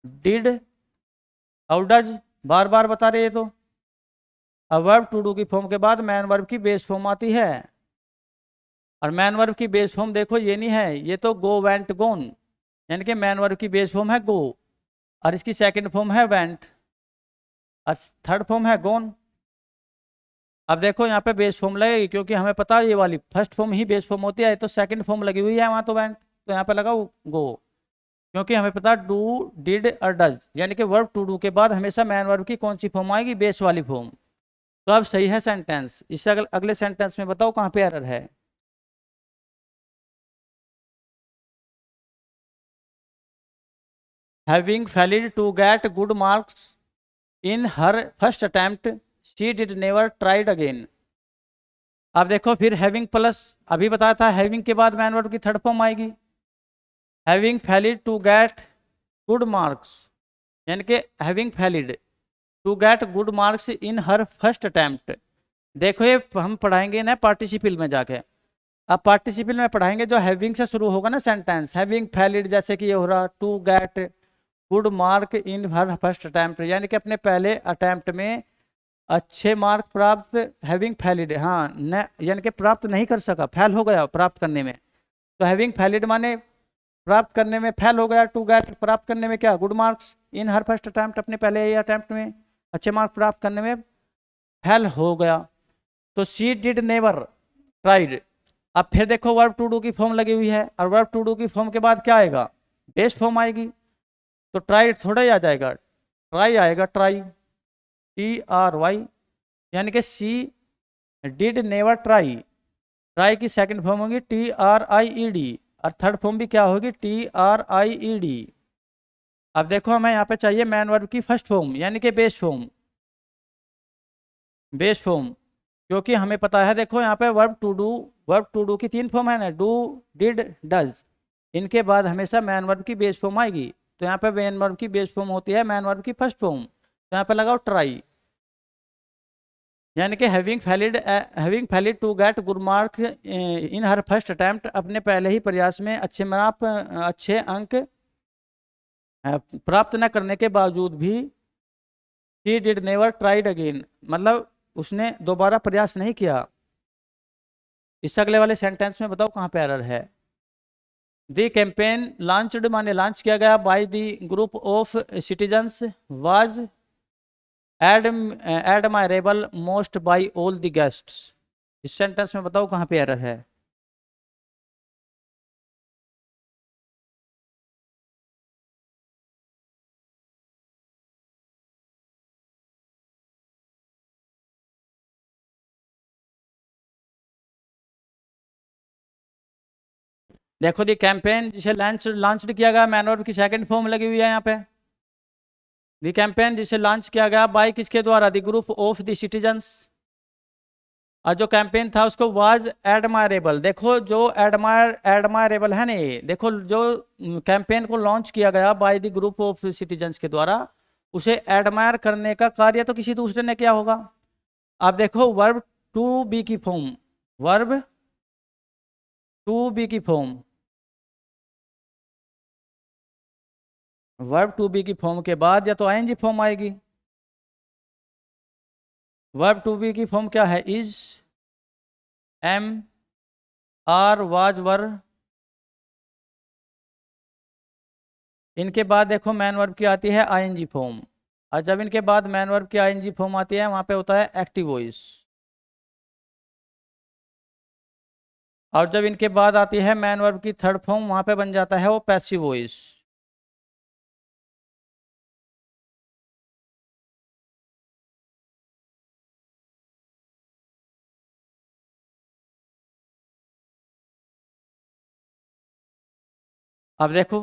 डिड और डज, बार बार बता रहे हैं। तो अब वर्ब टू डू की फॉर्म के बाद मैन वर्ब की बेस फॉर्म आती है, और मैन वर्ब की बेस फॉर्म देखो ये नहीं है, ये तो गो वेंट गोन, यानी कि मैन वर्ब की बेस फॉर्म है गो, और इसकी सेकंड फॉर्म है वेंट, और थर्ड फॉर्म है गोन। अब देखो यहाँ पे बेस फॉर्म लगेगी, क्योंकि हमें पता है ये वाली फर्स्ट फॉर्म ही बेस फॉर्म होती है, तो सेकंड फॉर्म लगी हुई है वहाँ तो वेंट, तो यहाँ पे लगाओ गो, क्योंकि हमें पता डू डिड और डज, यानी कि वर्ब टू डू के बाद हमेशा मैन वर्ब की कौन सी फॉर्म आएगी, बेस वाली फॉर्म। तो अब सही है सेंटेंस। इससे अगले सेंटेंस में बताओ कहाँ पे एरर है। Having failed to get good marks in her first attempt, she did never tried again. अब देखो फिर हैविंग प्लस, अभी बताया था हैविंग के बाद मैन वर्ब की थर्ड फॉर्म आएगी, having failed to get good marks, यानी कि having failed to get good marks in her first attempt. देखो ये हम पढ़ाएंगे ना पार्टिसिपल में जाके, अब पार्टिसिपल में पढ़ाएंगे जो हैविंग से शुरू होगा ना सेंटेंस, हैविंग फैलिड, जैसे कि ये हो रहा to get good mark in her first attempt, यानी कि अपने पहले अटेम्प्ट में अच्छे मार्क प्राप्त, हैविंग फैलिड, हाँ न, यानी कि प्राप्त नहीं कर सका, फेल हो गया प्राप्त करने में, तो हैविंग फैलिड माने प्राप्त करने में फेल हो गया, टू गेट प्राप्त करने में क्या, good marks in her first attempt, अपने पहले अटेम्प्ट में अच्छे मार्क प्राप्त करने में फेल हो गया। तो शी डिड नेवर ट्राइड। अब फिर देखो वर्ब टू डू की फॉर्म लगी हुई है, और वर्ब टू डू की फॉर्म के बाद क्या आएगा, बेस फॉर्म आएगी, तो ट्राइड थोड़ा ही आ जाएगा, ट्राई आएगा, ट्राई, TRY, यानी कि सी डिड नेवर ट्राई, ट्राई की सेकंड फॉर्म होगी TRIED, और थर्ड फॉर्म भी क्या होगी, TRIED। अब देखो हमें यहाँ पे चाहिए मैन वर्ब की फर्स्ट फॉर्म, यानी कि बेस फॉर्म, बेस फॉर्म, क्योंकि हमें पता है देखो यहाँ पे वर्ब टू डू की तीन फॉर्म है ना, डू, डिड, डज, इनके बाद हमेशा मैन वर्ब की बेस फॉर्म आएगी, तो यहाँ पे मैन वर्ब की बेस फॉर्म होती है मैन वर्ब की फर्स्ट फॉर्म, तो यहाँ पे लगाओ ट्राई, यानी कि having failed to get good mark in her first attempt, अपने पहले ही प्रयास में अच्छे अंक प्राप्त न करने के बावजूद भी she did never tried again, मतलब उसने दोबारा प्रयास नहीं किया। इस अगले वाले सेंटेंस में बताओ कहाँ पे एरर है। दी कैंपेन लॉन्च्ड माने लॉन्च किया गया by the group of citizens was admirable most by all the guests. इस सेंटेंस में बताओ कहाँ पे एरर है। देखो दी कैंपेन जिसे लॉन्च किया गया, मैन वर्ब की सेकंड फॉर्म लगी हुई है यहाँ पे। दी कैंपेन जिसे लॉन्च किया गया बाय किसके द्वारा, दी ग्रुप ऑफ द सिटीजन्स, और जो कैंपेन था उसको वाज एडमायरेबल। देखो जो एडमायरेबल है ना, ये देखो जो कैंपेन को लॉन्च किया गया by the group of citizens के द्वारा, उसे एडमायर करने का कार्य तो किसी दूसरे ने किया होगा। अब देखो वर्ब टू बी की फॉर्म, वर्ब टू बी की फॉर्म, वर्ब टू बी की फॉर्म के बाद या तो आईएनजी फॉर्म आएगी। वर्ब टू बी की फॉर्म क्या है, इज, एम, आर, वाज, वर। इनके बाद देखो मैन वर्ब की आती है आईएनजी फॉर्म, और जब इनके बाद मैन वर्ब की आईएनजी फॉर्म आती है वहां पे होता है एक्टिव वॉइस, और जब इनके बाद आती है मैन वर्ब की थर्ड फॉर्म वहां पे बन जाता है वो पैसिव वॉइस। अब देखो,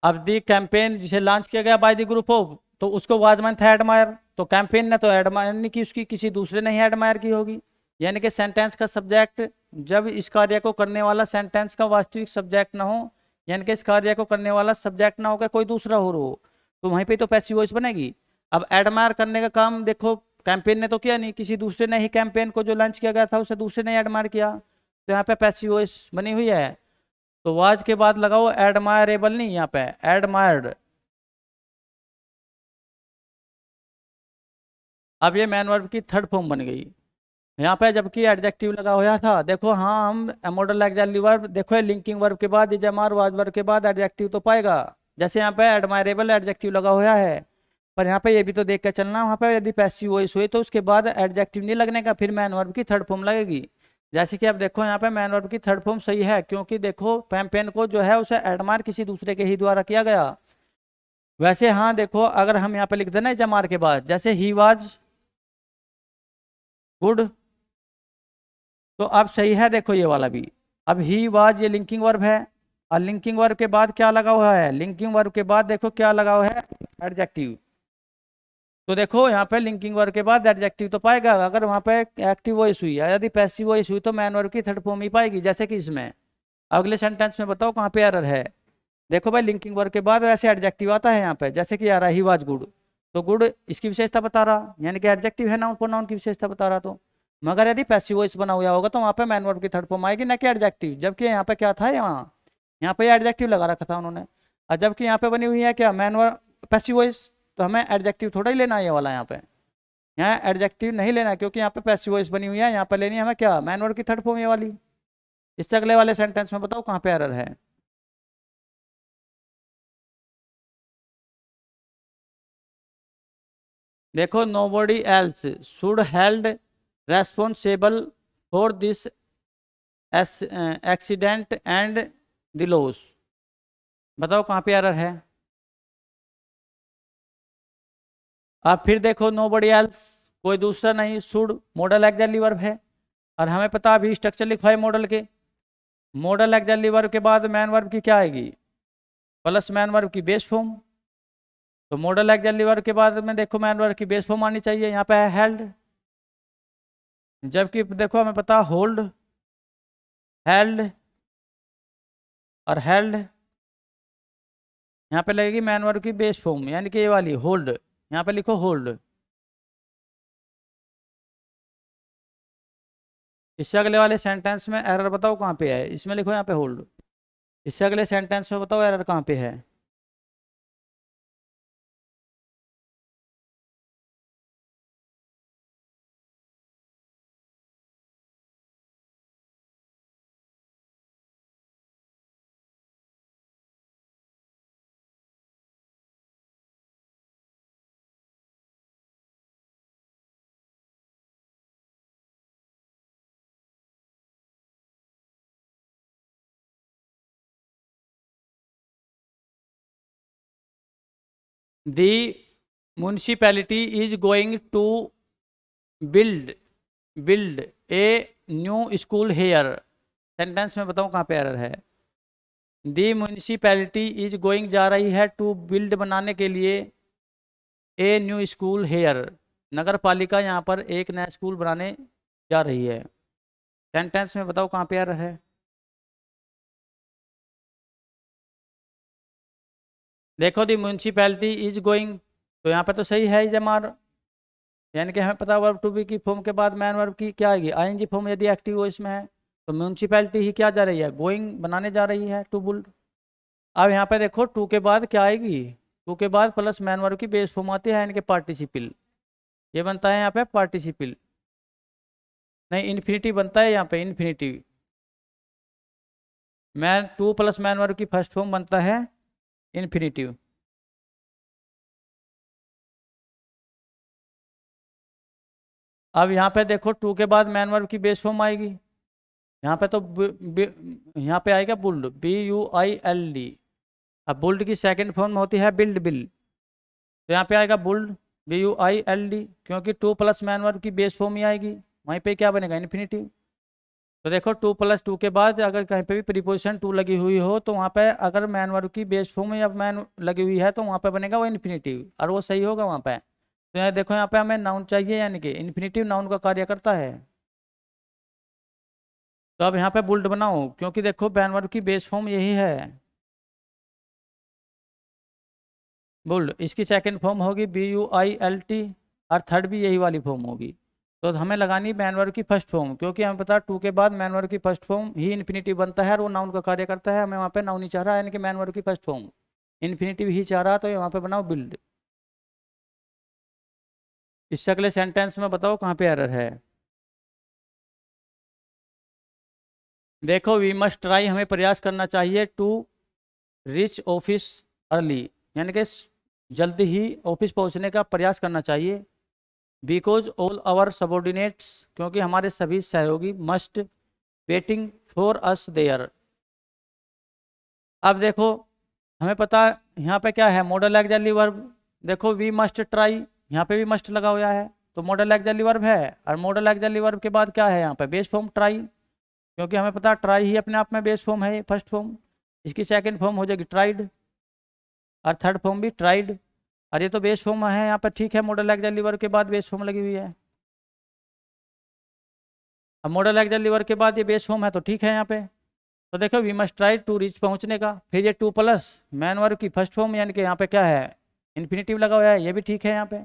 अब दी कैंपेन जिसे लॉन्च किया गया बाय द ग्रुप ऑफ, तो उसको वाजमैन था एडमायर, तो कैंपेन ने तो एडमायर नहीं की, उसकी किसी दूसरे ने ही एडमायर की होगी, यानी कि सेंटेंस का सब्जेक्ट, जब इस कार्य को करने वाला सेंटेंस का वास्तविक सब्जेक्ट ना हो, यानी कि इस कार्य को करने वाला सब्जेक्ट ना होकर कोई दूसरा हो, तो वहीं पे तो पैसिव वॉइस बनेगी। अब एडमायर करने का काम देखो कैंपेन ने तो किया नहीं, किसी दूसरे ने ही कैंपेन को जो लॉन्च किया गया था उसे दूसरे ने एडमायर किया, तो यहाँ पे पैसिव वॉइस बनी हुई है। तो वाज के बाद लगाओ एडमायरेबल, नहीं यहाँ पे एडमायर्ड। अब ये मैन वर्ब की थर्ड फॉर्म बन गई यहाँ पे, जबकि एडजेक्टिव लगा हुआ था। देखो हाँ हम मॉडल ऑक्सिलरी वर्ब, देखो लिंकिंग वर्ब के बाद जमार वाज वर्ब के बाद एडजेक्टिव तो पाएगा, जैसे यहाँ पे एडमायरेबल एडजेक्टिव लगा हुआ है, पर यहाँ पे ये भी तो देख के चलना, वहाँ पे यदि पैसिव वॉइस हुई तो उसके बाद एडजेक्टिव नहीं लगने का, फिर मैन वर्ब की थर्ड फॉर्म लगेगी। जैसे कि आप देखो यहाँ पे मैन वर्ब की थर्ड फॉर्म सही है, क्योंकि देखो कैंपेन को जो है उसे एडमायर किसी दूसरे के ही द्वारा किया गया। वैसे हाँ देखो अगर हम यहाँ पे लिख देना जमार के बाद, जैसे ही वाज गुड, तो अब सही है देखो ये वाला भी। अब ही वाज ये लिंकिंग वर्ब है, और लिंकिंग वर्ब के बाद क्या लगा हुआ है, लिंकिंग वर्ब के बाद देखो क्या लगा हुआ है, एडजेक्टिव। तो देखो यहाँ पे लिंकिंग वर्ब के बाद एडजेक्टिव तो पाएगा, अगर वहाँ पे एक्टिव वॉइस हुई है, यदि पैसिव वॉइस हुई तो मैन वर्ब की थर्ड फॉर्म ही पाएगी, जैसे कि इसमें। अगले सेंटेंस में बताओ कहाँ पे एरर है। देखो भाई लिंकिंग वर्ब के बाद वैसे एडजेक्टिव आता है यहाँ पे, जैसे कि आ रहा ही वाज गुड, तो गुड इसकी विशेषता बता रहा, यानी कि एडजेक्टिव है, नाउन प्रोनाउन की विशेषता बता रहा। तो मगर यदि पैसिव वॉइस बना हुआ होगा तो वहाँ पे मैन वर्ब की थर्ड फॉर्म आएगी, ना कि एडजेक्टिव। जबकि यहाँ पे क्या था, यहाँ पे एडजेक्टिव लगा रखा था उन्होंने, और जबकि यहाँ पे बनी हुई है क्या, मैन वर्ब पैसिव वॉइस, तो हमें एडजेक्टिव थोड़ा ही लेना है ये वाला। यहाँ एडजेक्टिव नहीं लेना, क्योंकि यहाँ पे पैसिव वॉइस बनी हुई है, यहाँ पे लेनी है हमें क्या, मैन वर्ब की थर्ड फॉर्म ये वाली। इससे अगले वाले सेंटेंस में बताओ कहाँ पे एरर है। देखो nobody else should held responsible for this accident and the loss. बताओ कहाँ पे एरर है। अब फिर देखो नोबडी एल्स, कोई दूसरा नहीं, शुड मॉडल एक्सिलरी वर्ब है, और हमें पता अभी स्ट्रक्चर लिखा है मॉडल के। मॉडल एक्सिलरी वर्ब के बाद मैन वर्ब की क्या आएगी, प्लस मैन वर्ब की बेस फॉर्म। तो मॉडल एक्सिलरी वर्ब के बाद में देखो मैन वर्ब की बेस फॉर्म आनी चाहिए, यहाँ पे है हेल्ड, जबकि देखो हमें पता होल्ड, हेल्ड और हेल्ड, यहाँ पे लगेगी मैन वर्ब की बेस फॉर्म, यानी कि ये वाली होल्ड, यहाँ पे लिखो होल्ड। इससे अगले वाले सेंटेंस में एरर बताओ कहाँ पे है, इसमें लिखो यहाँ पे होल्ड। इससे अगले सेंटेंस में बताओ एरर कहाँ पे है। The municipality is going to build build a new school here. Sentence में बताओ कहाँ पे एरर है। दी म्यूनसिपैलिटी इज गोइंग जा रही है, टू बिल्ड बनाने के लिए, ए न्यू स्कूल हेयर, नगर पालिका यहाँ पर एक नया स्कूल बनाने जा रही है। सेंटेंस में बताओ कहाँ पे एरर है। देखो दी म्यूनसिपैलिटी इज गोइंग, तो यहाँ पे तो सही है इज एम आर, यानी कि हमें पता वर्ब टू बी की फॉर्म के बाद मैन वर्ब की क्या आएगी, आईएनजी फॉर्म, यदि एक्टिव हो इसमें है। तो म्यूनसिपैलिटी ही क्या जा रही है, गोइंग बनाने जा रही है, टू बुल्ड। अब यहाँ पे देखो टू के बाद क्या आएगी, टू के बाद प्लस मैन वर्ब की बेस फॉर्म आती है, यानी कि पार्टिसिपल, ये बनता है यहाँ पे पार्टिसिपल, नहीं इन्फिनिटिव बनता है यहाँ पे, infinitive. Man to plus main verb की फर्स्ट फॉर्म बनता है इन्फिनिटिव। अब यहाँ पे देखो टू के बाद मैन वर्ब की बेस फॉर्म आएगी, यहाँ पे तो यहाँ पे आएगा बुल्ड, BUILD। अब बुल्ड की सेकंड फॉर्म होती है बिल्ड बिल, तो यहाँ पे आएगा बुल्ड, BUILD, क्योंकि टू प्लस मैन वर्ब की बेस फॉर्म ही आएगी, वहीं पे क्या बनेगा, इन्फिनिटिव। तो देखो टू प्लस टू के बाद अगर कहीं पे भी प्रीपोजिशन टू लगी हुई हो, तो वहाँ पे अगर मैन वर्ब की बेस फॉर्म या मैन लगी हुई है, तो वहाँ पे बनेगा वो इन्फिनिटिव, और वो सही होगा वहाँ पे। तो यहाँ देखो यहाँ पे हमें नाउन चाहिए, यानी कि इन्फिनिटिव नाउन का कार्य करता है। तो अब यहाँ पे बुल्ड बनाओ, क्योंकि देखो मैन वर्ब की बेस फॉर्म यही है बुल्ड, इसकी सेकंड फॉर्म होगी BUILT, और थर्ड भी यही वाली फॉर्म होगी। तो हमें लगानी मैन वर्ब की फर्स्ट फॉर्म, क्योंकि हमें पता टू के बाद मैन वर्ब की फर्स्ट फॉर्म ही इन्फिनिटिव बनता है, और वो नाउन का कार्य करता है। हमें वहाँ पे नाउन ही चाह रहा है, यानी कि मैन वर्ब की फर्स्ट फॉर्म इन्फिनिटिव ही चाह रहा, तो ये वहाँ पे बनाओ बिल्ड। इससे अगले सेंटेंस में बताओ कहाँ पे एरर है। देखो वी मस्ट ट्राई, हमें प्रयास करना चाहिए, टू रीच ऑफिस अर्ली, यानी कि जल्दी ही ऑफिस पहुंचने का प्रयास करना चाहिए। बिकॉज ऑल आवर सबॉर्डिनेट्स, क्योंकि हमारे सभी सहयोगी, must waiting for us there. अब देखो हमें पता यहाँ पे क्या है, मॉडल एक्सिलरी वर्ब। देखो वी मस्ट ट्राई, यहाँ पे भी मस्ट लगा हुआ है, तो मॉडल एक्सिलरी वर्ब है, और मॉडल एक्सिलरी वर्ब के बाद क्या है यहाँ पे, बेस फॉर्म ट्राई, क्योंकि हमें पता ट्राई ही अपने आप में बेस फॉर्म है, फर्स्ट फॉर्म। इसकी सेकंड फॉर्म हो जाएगी ट्राइड, और थर्ड फॉर्म भी ट्राइड। और ये तो बेस फॉर्म है यहाँ पर, ठीक है, मॉडल एक्सिलरी वर्ब के बाद बेस फॉर्म लगी हुई है। अब मॉडल एक्सिलरी वर्ब के बाद ये बेस फॉर्म है तो ठीक है यहाँ पे। तो देखो we must try to reach, पहुंचने का। फिर ये टू प्लस मैन वर्ब की फर्स्ट फॉर्म, यानी कि यहाँ पे क्या है, इन्फिनेटिव लगा हुआ है, ये भी ठीक है यहाँ पे।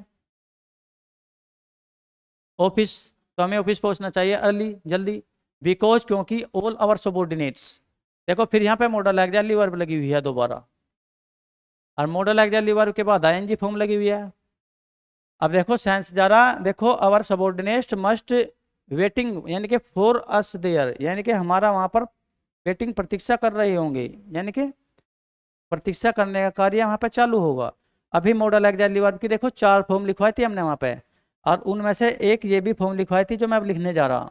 ऑफिस, तो हमें ऑफिस पहुंचना चाहिए अर्ली, जल्दी, बिकॉज, क्योंकि ऑल आवर सबॉर्डिनेट्स। देखो फिर यहाँ पे मॉडल एक्सिलरी वर्ब लगी हुई है दोबारा, और मॉडल एक्सिलरी वर्ब के बाद आईएनजी फॉर्म लगी हुई है। अब देखो सेंस जा रहा, देखो आवर सबॉर्डिनेट्स मस्ट वेटिंग, यानी कि फॉर अस देयर, यानी कि हमारा वहां पर वेटिंग, प्रतीक्षा कर रहे होंगे, यानी कि प्रतीक्षा करने का कार्य वहां पे चालू होगा। अभी मॉडल एक्सिलरी वर्ब की देखो 4 फॉर्म लिखवाई थी हमने वहां पे, और उनमें से एक ये भी फॉर्म लिखवाई थी जो मैं अब लिखने जा रहा।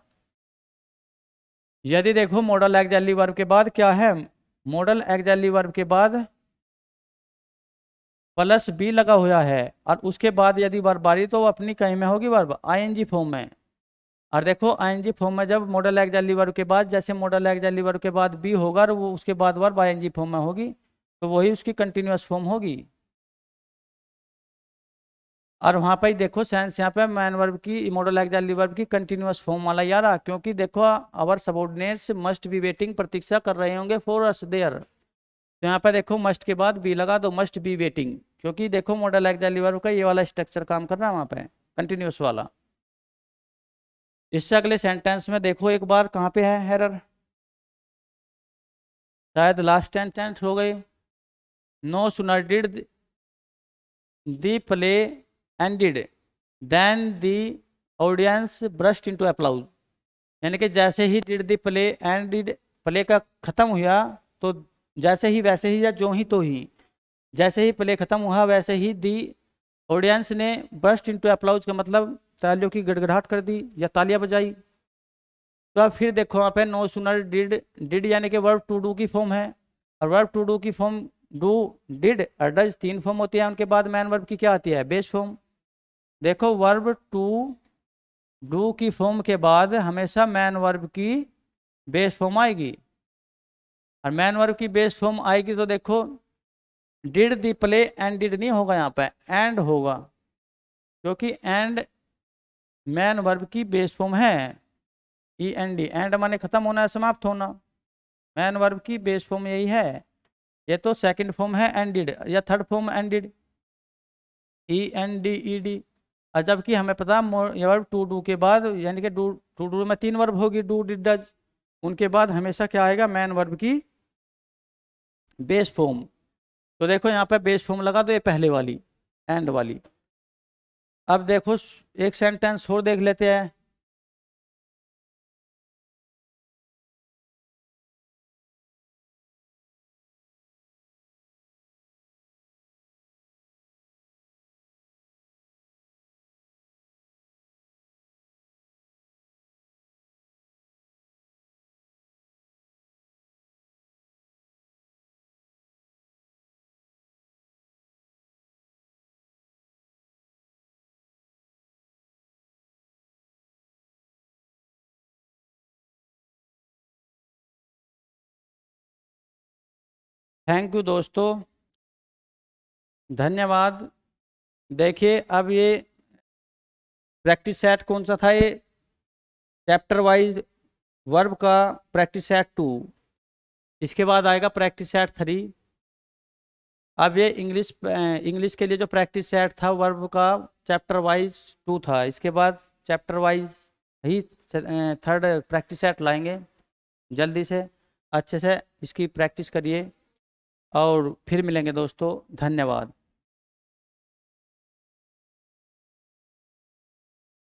यदि देखो मॉडल एक्सिलरी वर्ब के बाद क्या है, मॉडल एक्सिलरी वर्ब के बाद प्लस बी लगा हुआ है, और उसके बाद यदि वर्ब आ रही तो वो अपनी कहीं में होगी वर्ब आईएनजी फॉर्म में। और देखो आईएनजी फॉर्म में जब मॉडल एक्सिलरी वर्ब के बाद, जैसे मॉडल एक्सिलरी वर्ब के बाद बी होगा और वो उसके बाद वर्ब आईएनजी फॉर्म में होगी, तो वही उसकी कंटिन्यूअस फॉर्म होगी। और वहां पर ही देखो सेंस यहाँ पे मैन वर्ब की, मॉडल एक्सिलरी वर्ब की कंटिन्यूअस फॉर्म वाला यार, क्योंकि देखो our subordinates must be waiting, प्रतीक्षा कर रहे होंगे फॉर अस देयर। तो यहाँ पे देखो मस्ट के बाद बी लगा तो मस्ट बी वेटिंग, क्योंकि देखो मॉडल एक्सिलरी वर्ब का ये वाला स्ट्रक्चर काम कर रहा है वहाँ पे, कंटिन्यूअस वाला। इससे अगले सेंटेंस में देखो एक बार कहाँ पे है एरर, शायद लास्ट सेंटेंस हो गई। No sooner did the play ended then the audience burst into applause, यानी कि जैसे ही did the play ended, play का खत्म हुआ तो जैसे ही वैसे ही, या जो ही तो ही, जैसे ही प्ले खत्म हुआ वैसे ही दी ऑडियंस ने बर्स्ट इनटू अप्लाउज का मतलब तालियों की गड़गड़ाहट कर दी या तालियां बजाई। तो अब फिर देखो यहाँ पे नो सुनर डिड, डिड यानी कि वर्ब टू डू की फॉर्म है, और वर्ब टू डू की फॉर्म डू, डिड और डज 3 फॉर्म होती है, उनके बाद मैन वर्ब की क्या आती है, बेस फॉर्म। देखो वर्ब टू डू की फॉर्म के बाद हमेशा मैन वर्ब की बेस फॉर्म आएगी, और मैन वर्ब की बेस फॉर्म आएगी तो देखो did the play end did नहीं होगा, यहाँ पे एंड होगा, क्योंकि एंड मैन वर्ब की बेस फॉर्म है। ई एन डी, एंड माने खत्म होना है, समाप्त होना, मैन वर्ब की बेस फॉर्म यही है। ये तो सेकंड फॉर्म है एंडिड, या third form ended, E N D E D. और जबकि हमें पता वर्ब टू डू के बाद, यानी कि डू टू डू में 3 वर्ब होगी, डू डिड डज, उनके बाद हमेशा क्या आएगा, मैन वर्ब की बेस फॉर्म। तो देखो यहाँ पे बेस फॉर्म लगा, तो ये पहले वाली एंड वाली। अब देखो एक सेंटेंस और देख लेते हैं। थैंक यू दोस्तों, धन्यवाद। देखिए अब ये प्रैक्टिस सेट कौन सा था, ये चैप्टर वाइज वर्ब का प्रैक्टिस सेट 2, इसके बाद आएगा प्रैक्टिस सेट 3। अब ये इंग्लिश के लिए जो प्रैक्टिस सेट था वर्ब का चैप्टर वाइज 2 था, इसके बाद चैप्टर वाइज ही थर्ड प्रैक्टिस सेट लाएंगे जल्दी से। अच्छे से इसकी प्रैक्टिस करिए और फिर मिलेंगे दोस्तों, धन्यवाद।